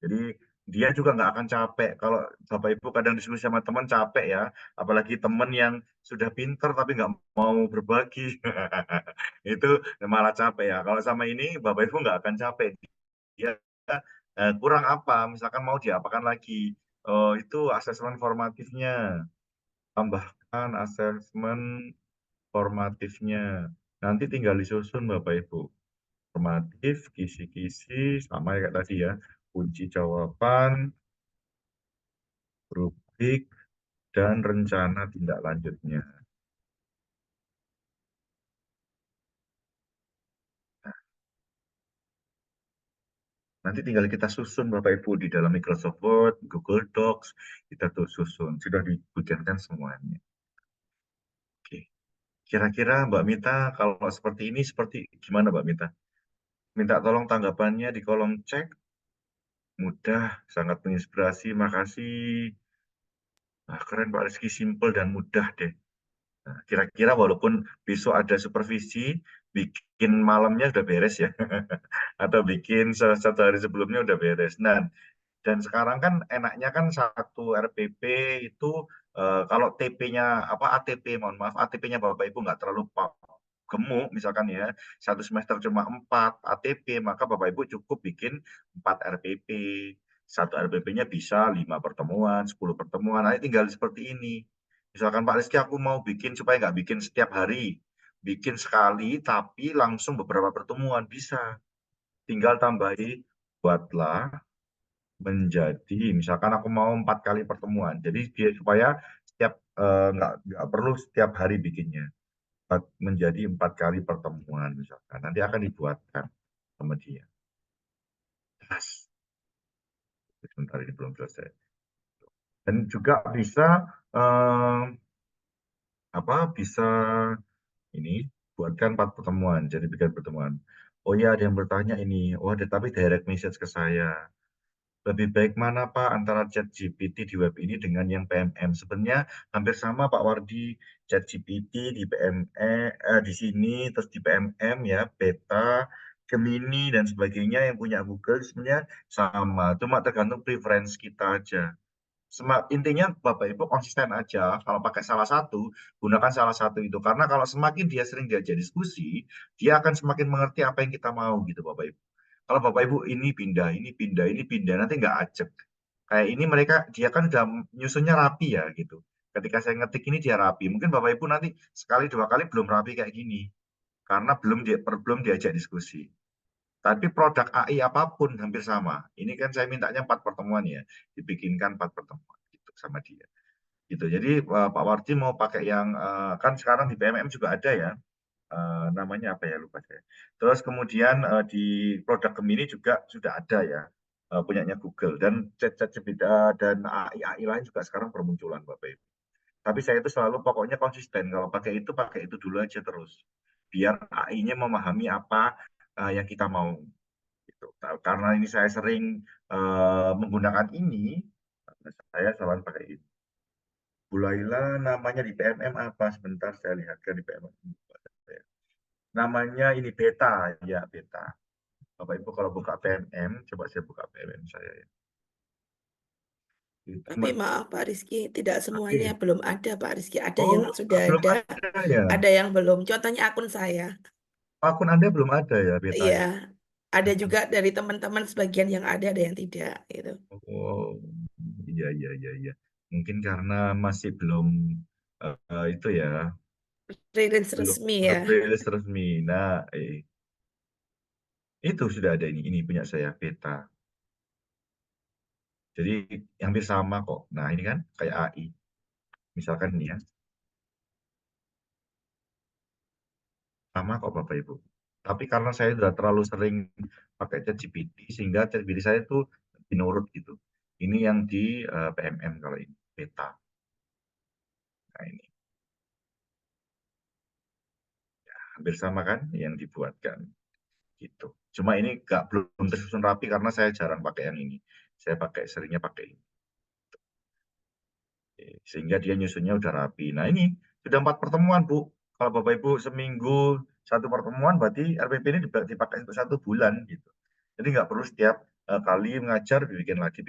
Jadi dia juga nggak akan capek. Kalau Bapak Ibu kadang diskusi sama teman capek ya, apalagi teman yang sudah pinter tapi nggak mau berbagi, itu malah capek ya. Kalau sama ini Bapak Ibu nggak akan capek. Dia kurang apa, misalkan mau diapakan lagi. Oh, itu asesmen formatifnya, tambahkan asesmen formatifnya. Nanti tinggal disusun Bapak Ibu. Formatif, kisi-kisi, sama kayak tadi ya. Kunci jawaban, rubrik, dan rencana tindak lanjutnya. Nanti tinggal kita susun Bapak Ibu di dalam Microsoft Word, Google Docs, kita tuh susun. Sudah dibuatkan semuanya. Oke. Kira-kira Mbak Mita kalau seperti ini seperti gimana Mbak Mita? Minta tolong tanggapannya di kolom chat. Mudah, sangat menginspirasi. Makasih. Nah, keren Pak Rizky, simple dan mudah deh. Nah, kira-kira walaupun besok ada supervisi, bikin malamnya sudah beres ya. Atau bikin satu hari sebelumnya udah beres. Nah, dan sekarang kan enaknya kan satu RPP itu kalau TP-nya apa ATP, mohon maaf, ATP-nya Bapak Ibu nggak terlalu gemuk, misalkan ya, satu semester cuma 4 ATP, maka Bapak Ibu cukup bikin 4 RPP. Satu RPP-nya bisa 5 pertemuan, 10 pertemuan, nanti tinggal seperti ini. Misalkan Pak Rizky, aku mau bikin supaya nggak bikin setiap hari, bikin sekali tapi langsung beberapa pertemuan, bisa. Tinggal tambahi, buatlah menjadi, misalkan aku mau 4 kali pertemuan, jadi supaya setiap nggak perlu setiap hari bikinnya, menjadi 4 kali pertemuan misalkan, nanti akan dibuatkan sama dia. Yes. Sebentar, ini belum selesai. Dan juga bisa bisa ini buatkan 4 pertemuan, jadi bikin pertemuan. Oh ya, ada yang bertanya ini, oh tapi direct message ke saya. Lebih baik mana Pak antara ChatGPT di web ini dengan yang PMM? Sebenarnya hampir sama Pak Wardi, ChatGPT di di sini, terus di PMM ya, Beta, Gemini dan sebagainya yang punya Google sebenarnya sama, cuma tergantung preference kita aja. Intinya Bapak Ibu konsisten aja, kalau pakai salah satu, gunakan salah satu itu. Karena kalau semakin dia sering diajak diskusi, dia akan semakin mengerti apa yang kita mau gitu Bapak Ibu. Kalau Bapak Ibu ini pindah, nanti nggak ajak. Kayak ini dia kan udah nyusunnya rapi ya gitu. Ketika saya ngetik ini dia rapi. Mungkin Bapak Ibu nanti sekali dua kali belum rapi kayak gini. Karena belum diajak diskusi. Tapi produk AI apapun hampir sama. Ini kan saya mintanya 4 pertemuan ya. Dibikinkan 4 pertemuan gitu sama dia. Gitu. Jadi Pak Warji mau pakai yang kan sekarang di PMM juga ada ya. Namanya apa ya lupa saya. Terus kemudian di produk Gemini juga sudah ada ya, punyanya Google dan ChatGPT dan AI lain juga sekarang bermunculan Bapak Ibu. Tapi saya itu selalu pokoknya konsisten, kalau pakai itu dulu aja terus. Biar AI-nya memahami apa yang kita mau. Gitu. Karena ini saya sering menggunakan ini, saya selalu pakai ini. Bu Laila namanya di PMM apa? Sebentar saya lihatkan di PMM. Namanya ini Beta, ya Beta. Bapak Ibu kalau buka PMM, coba saya buka PMM saya ya. Tapi maaf Pak Rizky, tidak semuanya Oke. belum ada Pak Rizky. Ada Oh, yang sudah belum ada, ada ya. ada yang belum. Contohnya akun saya. Akun Anda belum ada ya Beta Iya, ya? ada juga dari teman-teman sebagian yang ada yang tidak gitu. Oh, iya iya iya iya. Mungkin karena masih belum itu ya, Rilis belum resmi ya. rilis resmi. Nah, itu sudah ada ini punya saya Beta. Jadi hampir sama kok. Nah, ini kan kayak AI. Misalkan ini ya. Sama kok Bapak Ibu. Tapi karena saya sudah terlalu sering pakai ChatGPT sehingga ChatGPT saya itu lebih nurut gitu. Ini yang di PMM kalau ini beta. Nah ini hampir sama kan yang dibuatkan gitu. Cuma ini belum tersusun rapi karena saya jarang pakai yang ini. Saya seringnya pakai ini. Sehingga dia nyusunnya udah rapi. Nah ini sudah 4 pertemuan Bu. Kalau Bapak Ibu seminggu 1 pertemuan berarti RPP ini dipakai untuk 1 bulan gitu. Jadi nggak perlu setiap kali mengajar bikin lagi.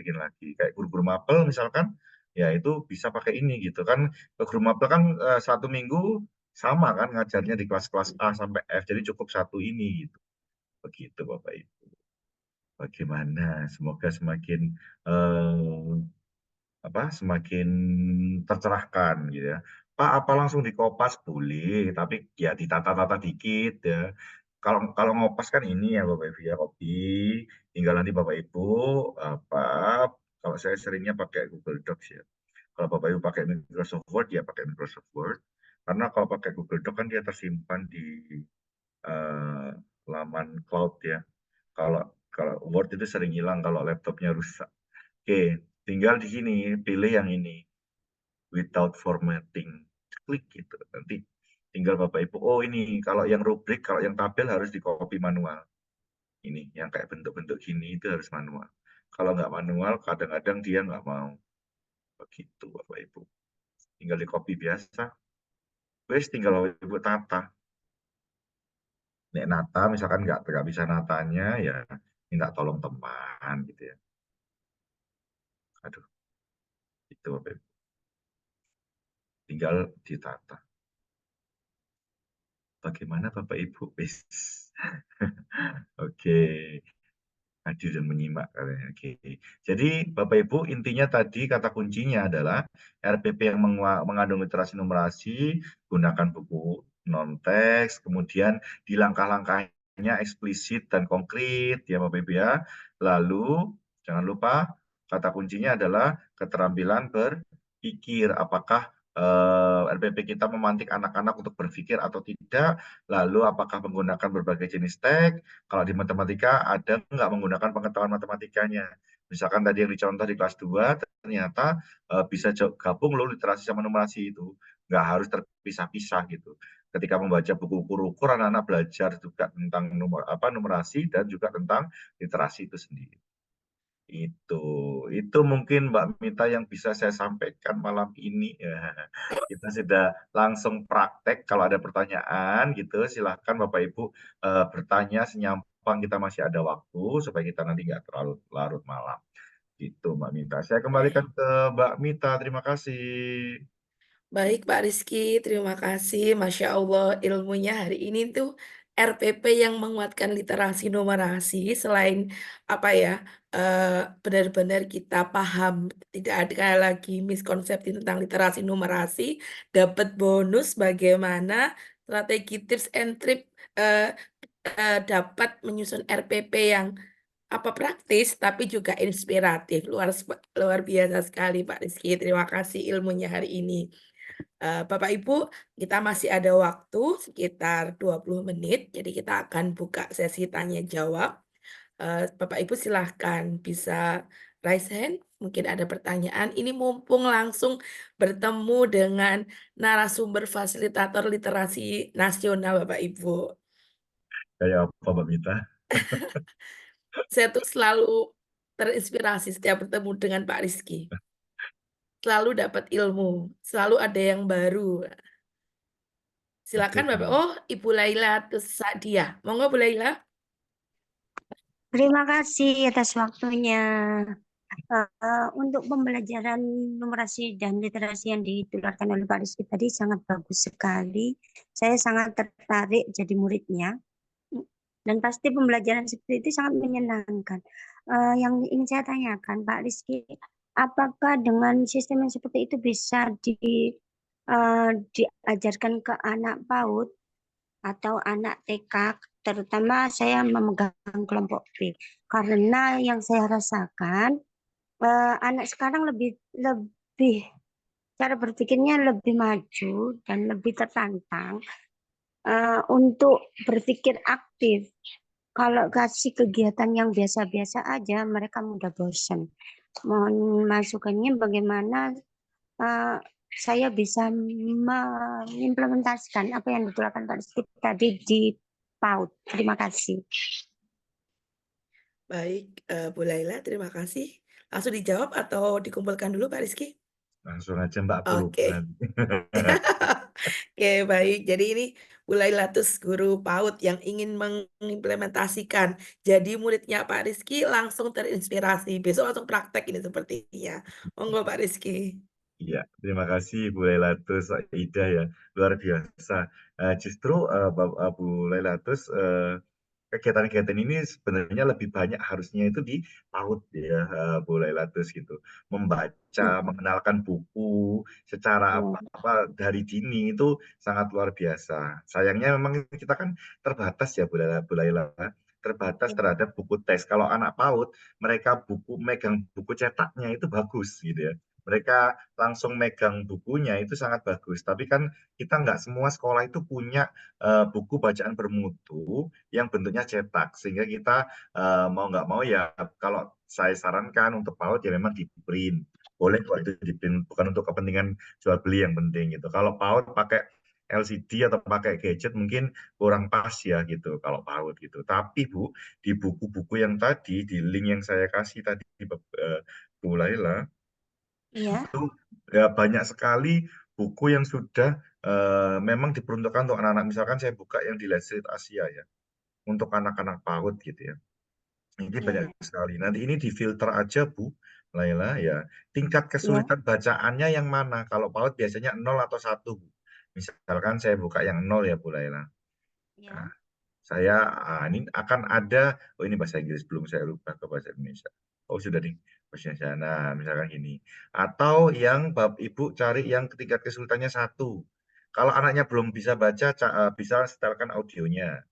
Kayak guru-guru mapel misalkan, ya itu bisa pakai ini gitu kan. Guru mapel kan 1 minggu sama kan ngajarnya di kelas-kelas A sampai F. Jadi cukup 1 ini gitu. Begitu Bapak Ibu. Bagaimana? Semoga semakin semakin tercerahkan gitu ya. Pak, apa langsung dikopas boleh, tapi ya ditata-tata dikit ya. Kalau ngopas kan ini ya Bapak Ibu ya, kopi. Tinggal nanti Bapak Ibu apa? Kalau saya seringnya pakai Google Docs ya. Kalau Bapak Ibu pakai Microsoft Word ya pakai Microsoft Word. Karena kalau pakai Google Docs kan dia tersimpan di eh, laman cloud ya. Kalau kalau Word itu sering hilang kalau laptopnya rusak. Oke, tinggal di sini pilih yang ini without formatting, klik gitu. Nanti tinggal Bapak Ibu, oh ini kalau yang rubrik, kalau yang tabel harus di copy manual. Ini yang kayak bentuk-bentuk gini itu harus manual. Kalau nggak manual, kadang-kadang dia nggak mau. Begitu Bapak Ibu. Tinggal di copy biasa. Wes tinggal Bapak Ibu tata. Nek nata misalkan nggak bisa natanya ya minta tolong teman gitu ya. Aduh, itu Bapak Ibu. Tinggal ditata. Bagaimana Bapak Ibu? Oke, hadir dan menyimak. Oke. Jadi Bapak Ibu intinya tadi kata kuncinya adalah RPP yang mengandung literasi numerasi, gunakan buku non-teks, kemudian di langkah-langkahnya eksplisit dan konkret ya Bapak Ibu ya. Lalu jangan lupa kata kuncinya adalah keterampilan berpikir. Apakah RPP kita memantik anak-anak untuk berpikir atau tidak, lalu apakah menggunakan berbagai jenis teks, kalau di matematika ada nggak menggunakan pengetahuan matematikanya. Misalkan tadi yang dicontoh di kelas 2, ternyata bisa gabung loh literasi sama numerasi itu. Nggak harus terpisah-pisah gitu. Ketika membaca buku ukur-ukur, anak-anak belajar juga tentang numerasi dan juga tentang literasi itu sendiri. Itu mungkin Mbak Mita yang bisa saya sampaikan malam ini. Kita sudah langsung praktek. Kalau ada pertanyaan gitu, silahkan Bapak Ibu bertanya senyampang kita masih ada waktu supaya kita nanti nggak terlalu larut malam. Gitu Mbak Mita. Saya kembalikan ke Mbak Mita. Terima kasih. Baik Pak Rizky, terima kasih. Masya Allah ilmunya hari ini tuh RPP yang menguatkan literasi numerasi selain apa ya benar-benar kita paham tidak ada lagi miskonsepsi tentang literasi numerasi, dapat bonus bagaimana strategi tips and trik dapat menyusun RPP yang apa praktis tapi juga inspiratif. Luar biasa sekali Pak Rizky. Terima kasih ilmunya hari ini. Bapak Ibu, kita masih ada waktu sekitar 20 menit, jadi kita akan buka sesi tanya jawab. Bapak Ibu silahkan bisa raise hand, mungkin ada pertanyaan. Ini mumpung langsung bertemu dengan narasumber fasilitator literasi nasional Bapak Ibu. Kayak apa Mbak Mita? Saya tuh selalu terinspirasi setiap bertemu dengan Pak Rizky. Selalu dapat ilmu, selalu ada yang baru. Silakan Bapak. Oh, Ibu Laila Sadia. Monggo Bu Laila. Terima kasih atas waktunya. Untuk pembelajaran numerasi dan literasi yang ditularkan oleh Pak Rizky tadi sangat bagus sekali. Saya sangat tertarik jadi muridnya. Dan pasti pembelajaran seperti itu sangat menyenangkan. Yang ingin saya tanyakan, Pak Rizky, apakah dengan sistem yang seperti itu bisa diajarkan ke anak PAUD atau anak TK, terutama saya memegang kelompok B, karena yang saya rasakan anak sekarang lebih cara berpikirnya lebih maju dan lebih tertantang. untuk berpikir aktif. Kalau kasih kegiatan yang biasa-biasa aja, mereka mudah bosan. Mohon masukannya bagaimana saya bisa mengimplementasikan apa yang ditularkan Pak Rizky tadi di PAUD. Terima kasih. Baik, Bu Laila, terima kasih. Langsung dijawab atau dikumpulkan dulu Pak Rizky? Langsung aja Mbak, aku lupa Oke. nanti. Oke, baik. Jadi ini Bu Lailatus, guru PAUD yang ingin mengimplementasikan. Jadi muridnya Pak Rizky langsung terinspirasi. Besok langsung praktek ini sepertinya. Monggo Pak Rizky. Iya, terima kasih Bu Lailatus Aidah ya, luar biasa. Justru Bu Lailatus, kegiatan-kegiatan ini sebenarnya lebih banyak harusnya itu di PAUD ya, Bu Lailatus gitu. Membaca, mengenalkan buku secara apa dari dini itu sangat luar biasa. Sayangnya memang kita kan terbatas ya Bu Laila, terbatas terhadap buku teks. Kalau anak PAUD, mereka megang buku cetaknya itu bagus gitu ya. Mereka langsung megang bukunya itu sangat bagus. Tapi kan kita nggak semua sekolah itu punya buku bacaan bermutu yang bentuknya cetak, sehingga kita mau nggak mau ya, kalau saya sarankan untuk PAUD ya memang di print. Boleh kalau itu di print, bukan untuk kepentingan jual beli yang penting gitu. Kalau PAUD pakai LCD atau pakai gadget mungkin kurang pas ya gitu kalau PAUD gitu. Tapi Bu, di buku-buku yang tadi, di link yang saya kasih tadi Bu Laila, itu ya banyak sekali buku yang sudah memang diperuntukkan untuk anak-anak. Misalkan saya buka yang di Let's Read Asia ya, untuk anak-anak PAUD gitu ya. Ini banyak sekali. Nanti ini difilter aja Bu Laila ya. Tingkat kesulitan bacaannya yang mana? Kalau PAUD biasanya 0 atau 1 Bu. Misalkan saya buka yang 0 ya Bu Laila. Nah, saya ini akan ada, oh ini bahasa Inggris, belum saya rubah ke bahasa Indonesia. Oh sudah nih bahasa Indonesia. Nah misalkan gini. Atau yang Ibu cari yang tingkat kesulitannya 1. Kalau anaknya belum bisa baca, bisa setelkan audionya.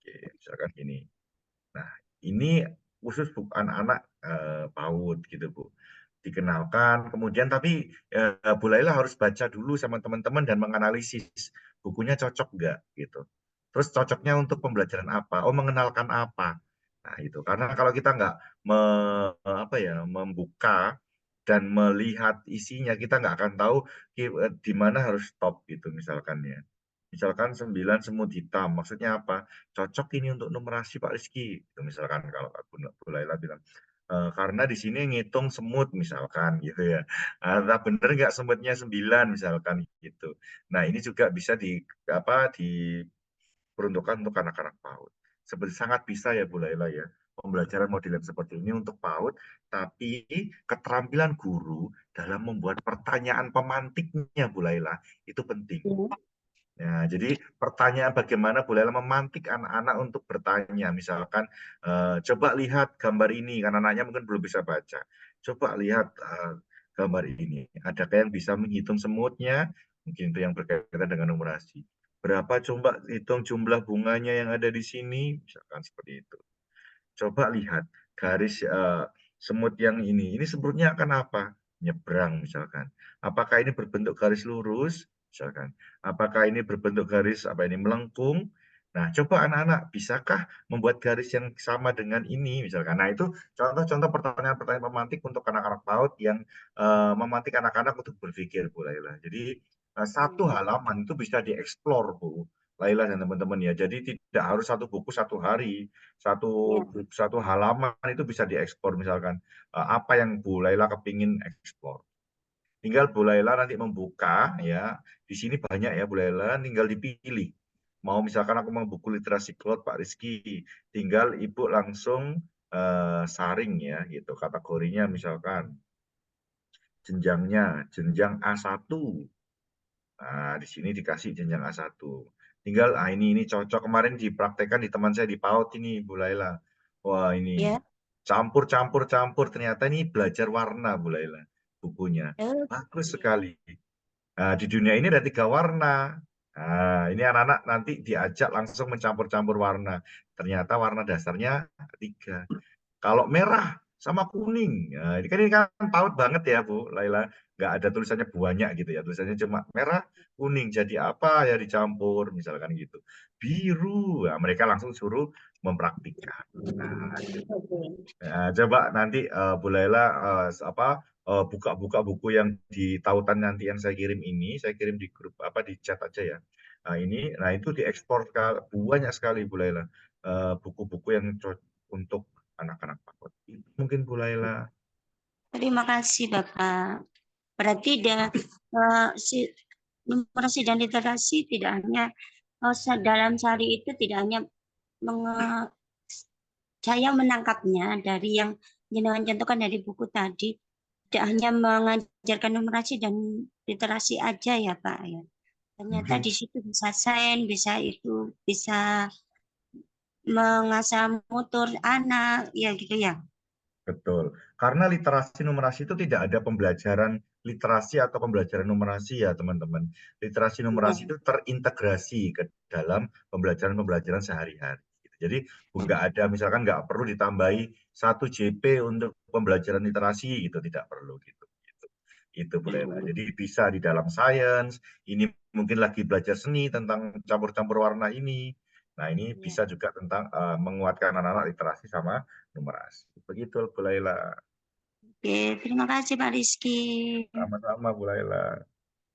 Oke, misalkan gini. Nah, ini khusus anak-anak PAUD gitu, Bu. Dikenalkan, kemudian tapi Bu Laila harus baca dulu sama teman-teman dan menganalisis bukunya cocok nggak gitu. Terus cocoknya untuk pembelajaran apa? Oh, mengenalkan apa? Nah, itu karena kalau kita nggak membuka dan melihat isinya, kita nggak akan tahu di mana harus stop gitu misalkan ya. Misalkan 9 semut hitam, maksudnya apa? Cocok ini untuk numerasi Pak Rizky. Gitu, misalkan kalau Bu Laila bilang, karena di sini ngitung semut misalkan gitu ya. Nah, bener nggak semutnya 9 misalkan gitu. Nah ini juga bisa diperuntukkan untuk anak-anak PAUD. Seperti sangat bisa ya Bu Laila ya. Pembelajaran model seperti ini untuk PAUD, tapi keterampilan guru dalam membuat pertanyaan pemantiknya Bu Laila itu penting. Ya, jadi pertanyaan bagaimana Bu Laila memantik anak-anak untuk bertanya, misalkan coba lihat gambar ini, karena anaknya mungkin belum bisa baca. Coba lihat gambar ini, adakah yang bisa menghitung semutnya? Mungkin itu yang berkaitan dengan numerasi. Berapa coba hitung jumlah bunganya yang ada di sini, misalkan seperti itu. Coba lihat garis semut yang ini semutnya akan apa? Nyebrang misalkan. Apakah ini berbentuk garis lurus? Misalkan. Apakah ini berbentuk garis melengkung? Nah, coba anak-anak, bisakah membuat garis yang sama dengan ini? Misalkan. Nah, itu contoh-contoh pertanyaan-pertanyaan pemantik untuk anak-anak PAUD yang memantik anak-anak untuk berpikir, Bu Laila. Jadi, satu halaman itu bisa dieksplor, Bu Laila dan teman-teman ya. Jadi tidak harus satu buku satu hari, satu halaman itu bisa diekspor misalkan apa yang Bu Laila kepingin ekspor. Tinggal Bu Laila nanti membuka ya. Di sini banyak ya Bu Laila, tinggal dipilih. Mau misalkan aku mau buku literasi Claude Pak Rizky, tinggal Ibu langsung saring ya gitu kategorinya, misalkan jenjangnya jenjang A1. Nah, di sini dikasih jenjang A1. Tinggal ini cocok, kemarin dipraktekkan di teman saya di PAUD ini Bu Laila. Wah, ini campur ternyata ini belajar warna Bu Laila bukunya. Bagus sekali. Nah, di dunia ini ada 3 warna. Nah, ini anak-anak nanti diajak langsung mencampur-campur warna. Ternyata warna dasarnya 3. Kalau merah sama kuning. Nah, ini kan paut banget ya Bu Laila. Nggak ada tulisannya banyak gitu ya. Tulisannya cuma merah, kuning. Jadi apa ya dicampur misalkan gitu. Biru. Nah, mereka langsung suruh mempraktikkan. Nah, nah, coba nanti Bu Laila buka-buka buku yang di tautan nanti yang saya kirim ini, saya kirim di grup di chat aja ya. Nah itu diekspor banyak sekali Bu Laila buku-buku yang untuk anak-anak PAUD. Mungkin Bu Laila. Terima kasih Bapak. Berarti numerasi dan literasi tidak hanya dalam sehari itu tidak hanya saya menangkapnya dari yang jenengan contohkan dari buku tadi, tidak hanya mengajarkan numerasi dan literasi aja ya Pak ya. Ternyata di situ bisa sains, bisa mengasah motor anak ya gitu ya. Betul. Karena literasi numerasi itu tidak ada pembelajaran literasi atau pembelajaran numerasi ya teman-teman. Literasi numerasi itu terintegrasi ke dalam pembelajaran-pembelajaran sehari-hari. Jadi nggak ada misalkan nggak perlu ditambahi 1 JP untuk pembelajaran literasi gitu, tidak perlu gitu. Itu boleh lah. Jadi bisa di dalam sains, ini mungkin lagi belajar seni tentang campur-campur warna ini. Nah, ini bisa juga tentang menguatkan anak-anak literasi sama numerasi. Begitu, Bu Laila. Oke, terima kasih Pak Rizky. Sama-sama, Bu Laila.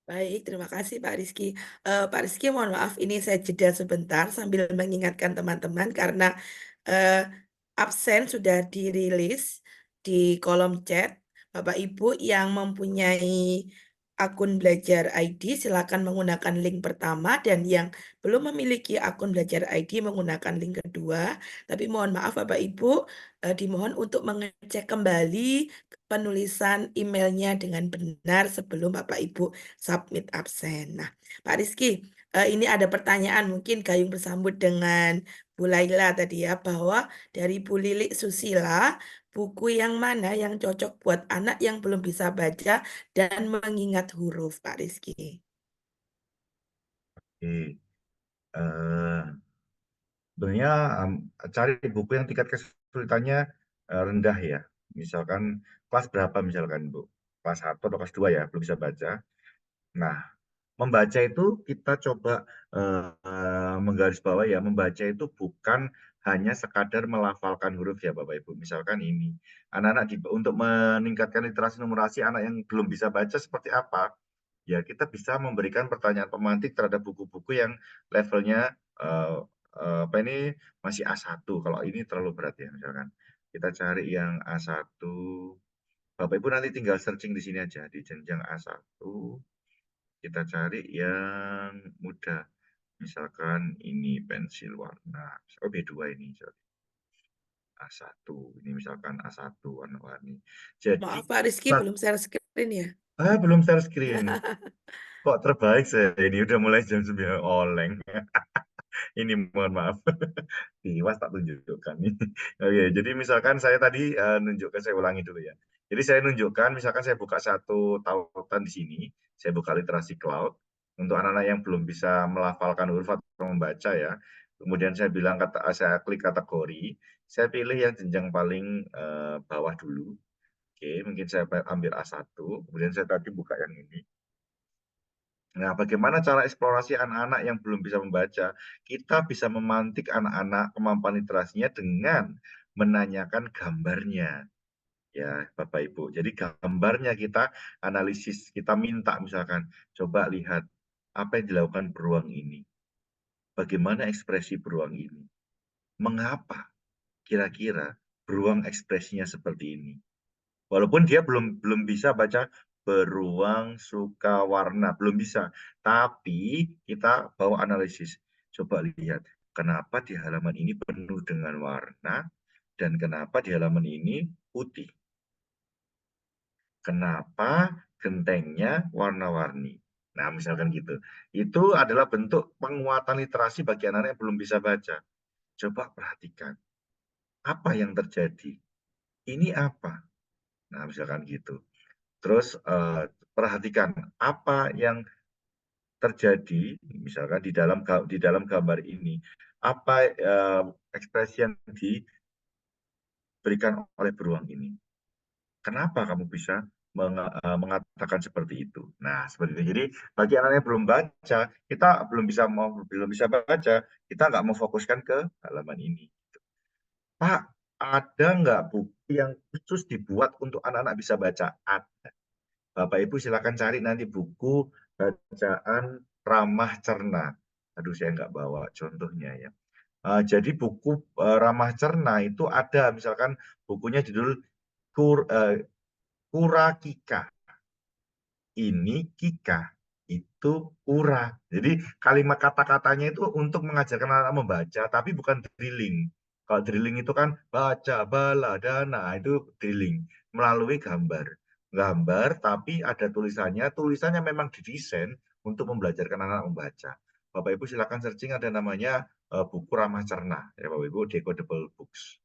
Baik, terima kasih Pak Rizky. Pak Rizky, mohon maaf, ini saya jeda sebentar sambil mengingatkan teman-teman karena absen sudah dirilis di kolom chat. Bapak Ibu yang mempunyai akun Belajar ID silakan menggunakan link pertama dan yang belum memiliki akun Belajar ID menggunakan link kedua. Tapi mohon maaf Bapak Ibu, dimohon untuk mengecek kembali penulisan emailnya dengan benar sebelum Bapak Ibu submit absen. Nah, Pak Rizky, ini ada pertanyaan mungkin gayung bersambut dengan Bu Laila tadi ya, bahwa dari Bu Lilik Susila, buku yang mana yang cocok buat anak yang belum bisa baca dan mengingat huruf, Pak Rizky? Oke. Sebenarnya cari buku yang tingkat kesulitannya rendah ya. Misalkan kelas berapa misalkan Bu? Kelas 1 atau kelas 2 ya, belum bisa baca. Nah, membaca itu kita coba menggarisbawahi ya, membaca itu bukan hanya sekadar melafalkan huruf ya Bapak Ibu. Misalkan ini, anak-anak untuk meningkatkan literasi numerasi anak yang belum bisa baca seperti apa? Ya kita bisa memberikan pertanyaan pemantik terhadap buku-buku yang levelnya masih A1. Kalau ini terlalu berat ya misalkan. Kita cari yang A1. Bapak Ibu nanti tinggal searching di sini aja di jenjang A1. Kita cari yang mudah. Misalkan ini pensil warna. B2 ini. A1. Ini misalkan A1 warna-warni. Jadi, Maaf Pak Rizky, belum share screen ya? belum share screen. Kok terbaik saya ini udah mulai jam 9 oleng. Ini mohon maaf. Tiwas tak tunjukkan nih. Oke, jadi misalkan saya tadi nunjukkan, saya ulangi dulu ya. Jadi saya nunjukkan, misalkan saya buka satu tautan di sini, saya buka literasi cloud untuk anak-anak yang belum bisa melafalkan huruf atau membaca ya. Kemudian saya saya klik kategori, saya pilih yang jenjang paling bawah dulu. Oke, mungkin saya ambil A1, kemudian saya tadi buka yang ini. Nah, bagaimana cara eksplorasi anak-anak yang belum bisa membaca? Kita bisa memantik anak-anak kemampuan literasinya dengan menanyakan gambarnya. Ya, Bapak Ibu. Jadi gambarnya kita analisis, kita minta misalkan, coba lihat apa yang dilakukan beruang ini. Bagaimana ekspresi beruang ini? Mengapa kira-kira beruang ekspresinya seperti ini? Walaupun dia belum bisa baca beruang suka warna, belum bisa. Tapi kita bawa analisis. Coba lihat, kenapa di halaman ini penuh dengan warna dan kenapa di halaman ini putih. Kenapa gentengnya warna-warni. Nah, misalkan gitu. Itu adalah bentuk penguatan literasi bagi anak-anak yang belum bisa baca. Coba perhatikan. Apa yang terjadi? Ini apa? Nah, misalkan gitu. Terus perhatikan apa yang terjadi, misalkan di dalam gambar ini, apa ekspresi yang diberikan oleh beruang ini? Kenapa kamu bisa mengatakan seperti itu? Nah, seperti itu. Jadi bagi anak yang belum baca, kita belum bisa baca, kita nggak memfokuskan ke halaman ini. Pak, ada nggak buku yang khusus dibuat untuk anak-anak bisa baca? Ada. Bapak Ibu silakan cari nanti buku bacaan ramah cerna. Aduh, saya nggak bawa contohnya ya. Jadi buku ramah cerna itu ada, misalkan bukunya judul Kura Kika. Ini Kika, itu Kura. Jadi kalimat kata-katanya itu untuk mengajarkan anak membaca, tapi bukan drilling. Kalau drilling itu kan baca, bala, dana, itu drilling melalui gambar. Gambar, tapi ada tulisannya. Tulisannya memang didesain untuk membelajarkan anak membaca. Bapak Ibu silakan searching, ada namanya buku ramah cerna. Ya Bapak Ibu, Decodable Books.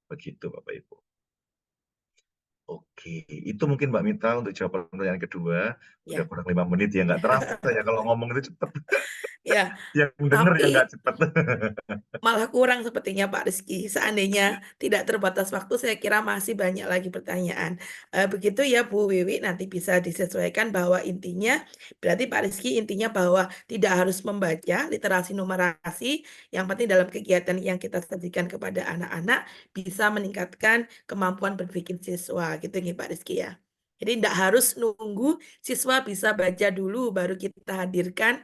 Begitu Bapak Ibu. Oke, itu mungkin Mbak Mita untuk jawaban pertanyaan kedua. Udah Ya. kurang 5 menit ya, nggak terasa ya kalau ngomong itu cepet. Ya, Yang denger ya tapi nggak cepet. malah kurang sepertinya Pak Rizky. Seandainya tidak terbatas waktu, saya kira masih banyak lagi pertanyaan. Begitu ya Bu Wiwi, nanti bisa disesuaikan bahwa intinya, berarti Pak Rizky intinya bahwa tidak harus membaca literasi numerasi, yang penting dalam kegiatan yang kita sajikan kepada anak-anak bisa meningkatkan kemampuan berpikir siswa, gitu nih Pak Rizky ya. Jadi tidak harus nunggu siswa bisa baca dulu baru kita hadirkan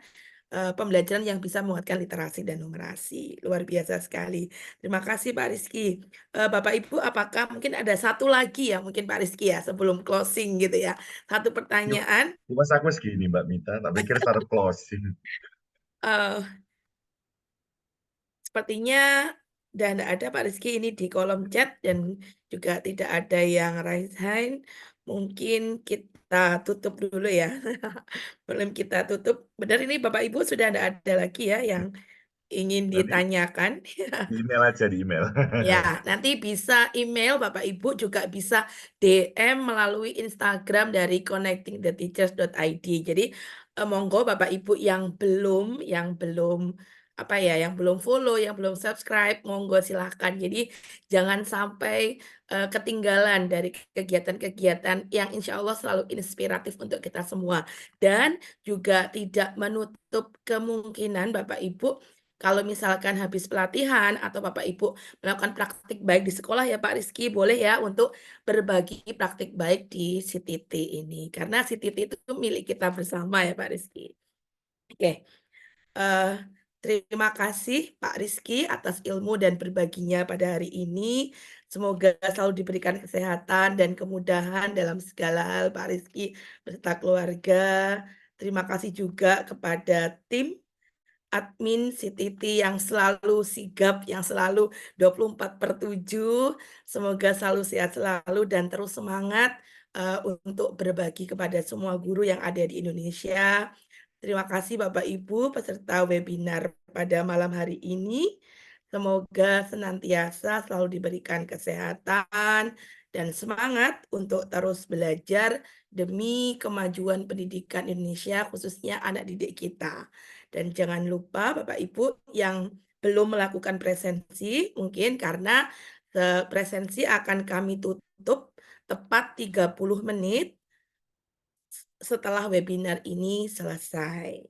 pembelajaran yang bisa menguatkan literasi dan numerasi. Luar biasa sekali. Terima kasih Pak Rizky. Bapak Ibu, apakah mungkin ada satu lagi ya mungkin Pak Rizky ya sebelum closing gitu ya. Satu pertanyaan. Mas aku segini Mbak Mita, tak pikir start closing. eh, Sepertinya dan ada Pak Rizky ini di kolom chat dan juga tidak ada yang raise hand. Mungkin kita tutup dulu ya. Belum kita tutup. Benar ini Bapak Ibu sudah tidak ada lagi ya yang ingin Nanti ditanyakan. di email aja, di email. Ya, nanti bisa email Bapak Ibu, juga bisa DM melalui Instagram dari connectingtheteachers.id. Jadi monggo Bapak Ibu yang belum apa ya, yang belum follow, yang belum subscribe, monggo silahkan. Jadi jangan sampai ketinggalan dari kegiatan-kegiatan yang insya Allah selalu inspiratif untuk kita semua. Dan juga tidak menutup kemungkinan Bapak Ibu kalau misalkan habis pelatihan atau Bapak Ibu melakukan praktik baik di sekolah ya Pak Rizky, boleh ya untuk berbagi praktik baik di CTT ini. Karena CTT itu milik kita bersama ya Pak Rizky. Oke, terima kasih Pak Rizky atas ilmu dan berbaginya pada hari ini. Semoga selalu diberikan kesehatan dan kemudahan dalam segala hal Pak Rizky beserta keluarga. Terima kasih juga kepada tim admin CTT yang selalu sigap, yang selalu 24/7. Semoga selalu sehat selalu dan terus semangat untuk berbagi kepada semua guru yang ada di Indonesia. Terima kasih Bapak Ibu peserta webinar pada malam hari ini. Semoga senantiasa selalu diberikan kesehatan dan semangat untuk terus belajar demi kemajuan pendidikan Indonesia, khususnya anak didik kita. Dan jangan lupa Bapak Ibu yang belum melakukan presensi, mungkin karena presensi akan kami tutup tepat 30 menit setelah webinar ini selesai.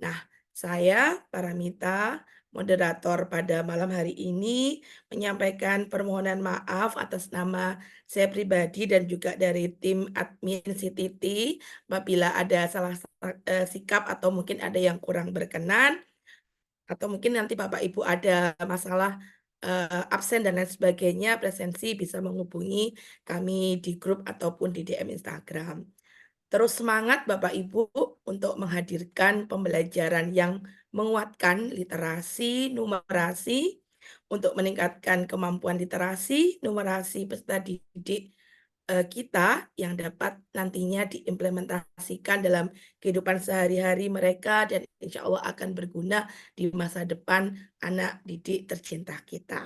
Nah, saya Paramita, moderator pada malam hari ini, menyampaikan permohonan maaf atas nama saya pribadi dan juga dari tim admin CTT apabila ada salah sikap atau mungkin ada yang kurang berkenan, atau mungkin nanti Bapak Ibu ada masalah absen dan lain sebagainya, presensi bisa menghubungi kami di grup ataupun di DM Instagram. Terus semangat Bapak Ibu untuk menghadirkan pembelajaran yang menguatkan literasi, numerasi, untuk meningkatkan kemampuan literasi, numerasi peserta didik kita yang dapat nantinya diimplementasikan dalam kehidupan sehari-hari mereka dan insya Allah akan berguna di masa depan anak didik tercinta kita.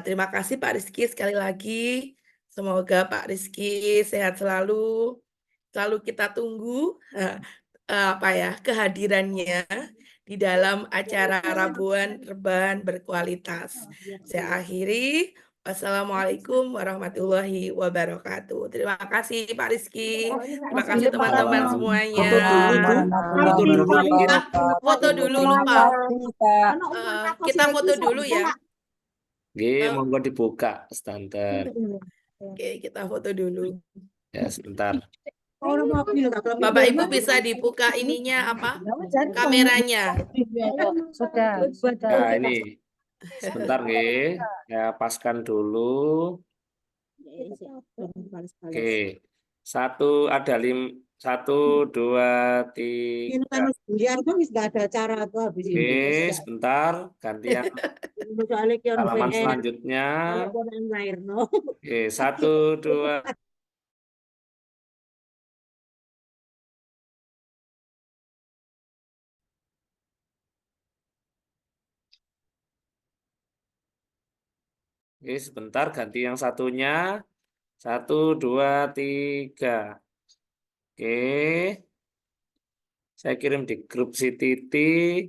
Terima kasih Pak Rizky sekali lagi. Semoga Pak Rizky sehat selalu. Selalu kita tunggu apa ya kehadirannya di dalam acara Rabuan Rebahan Berkualitas. Saya akhiri. Wassalamualaikum warahmatullahi wabarakatuh. Terima kasih Pak Rizky. Terima kasih Pak. teman-teman Foto semuanya. dulu itu. Foto dulu lupa. Kita foto dulu ya. Nggih, monggo dibuka sedanten. Oke, kita foto dulu. Ya, sebentar. Bapak Ibu bisa dibuka ininya apa? Kameranya. Sudah. Nah, ini. Sebentar nggih. Ya, paskan dulu. Oke. 1, 2, 3. Oke, sebentar. Gantian halaman selanjutnya. Oke, 1, 2. Oke, sebentar ganti yang satunya. 1, 2, 3. Oke. Saya kirim di grup si Titi.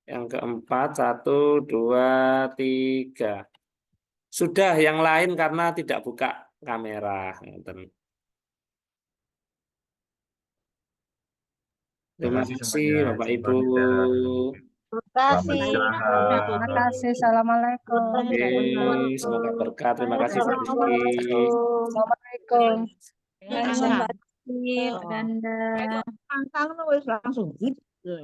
Yang keempat, 1, 2, 3. Sudah yang lain karena tidak buka kamera. Terima kasih semuanya, Bapak Cik Ibu. Bamita. Selamat istirahat. Terima kasih. Assalamualaikum. Oke, semoga berkah. Terima kasih Pak Rizky. Assalamualaikum. Terima kasih, Pak Rizky, Pak Danda. Langsung gitu.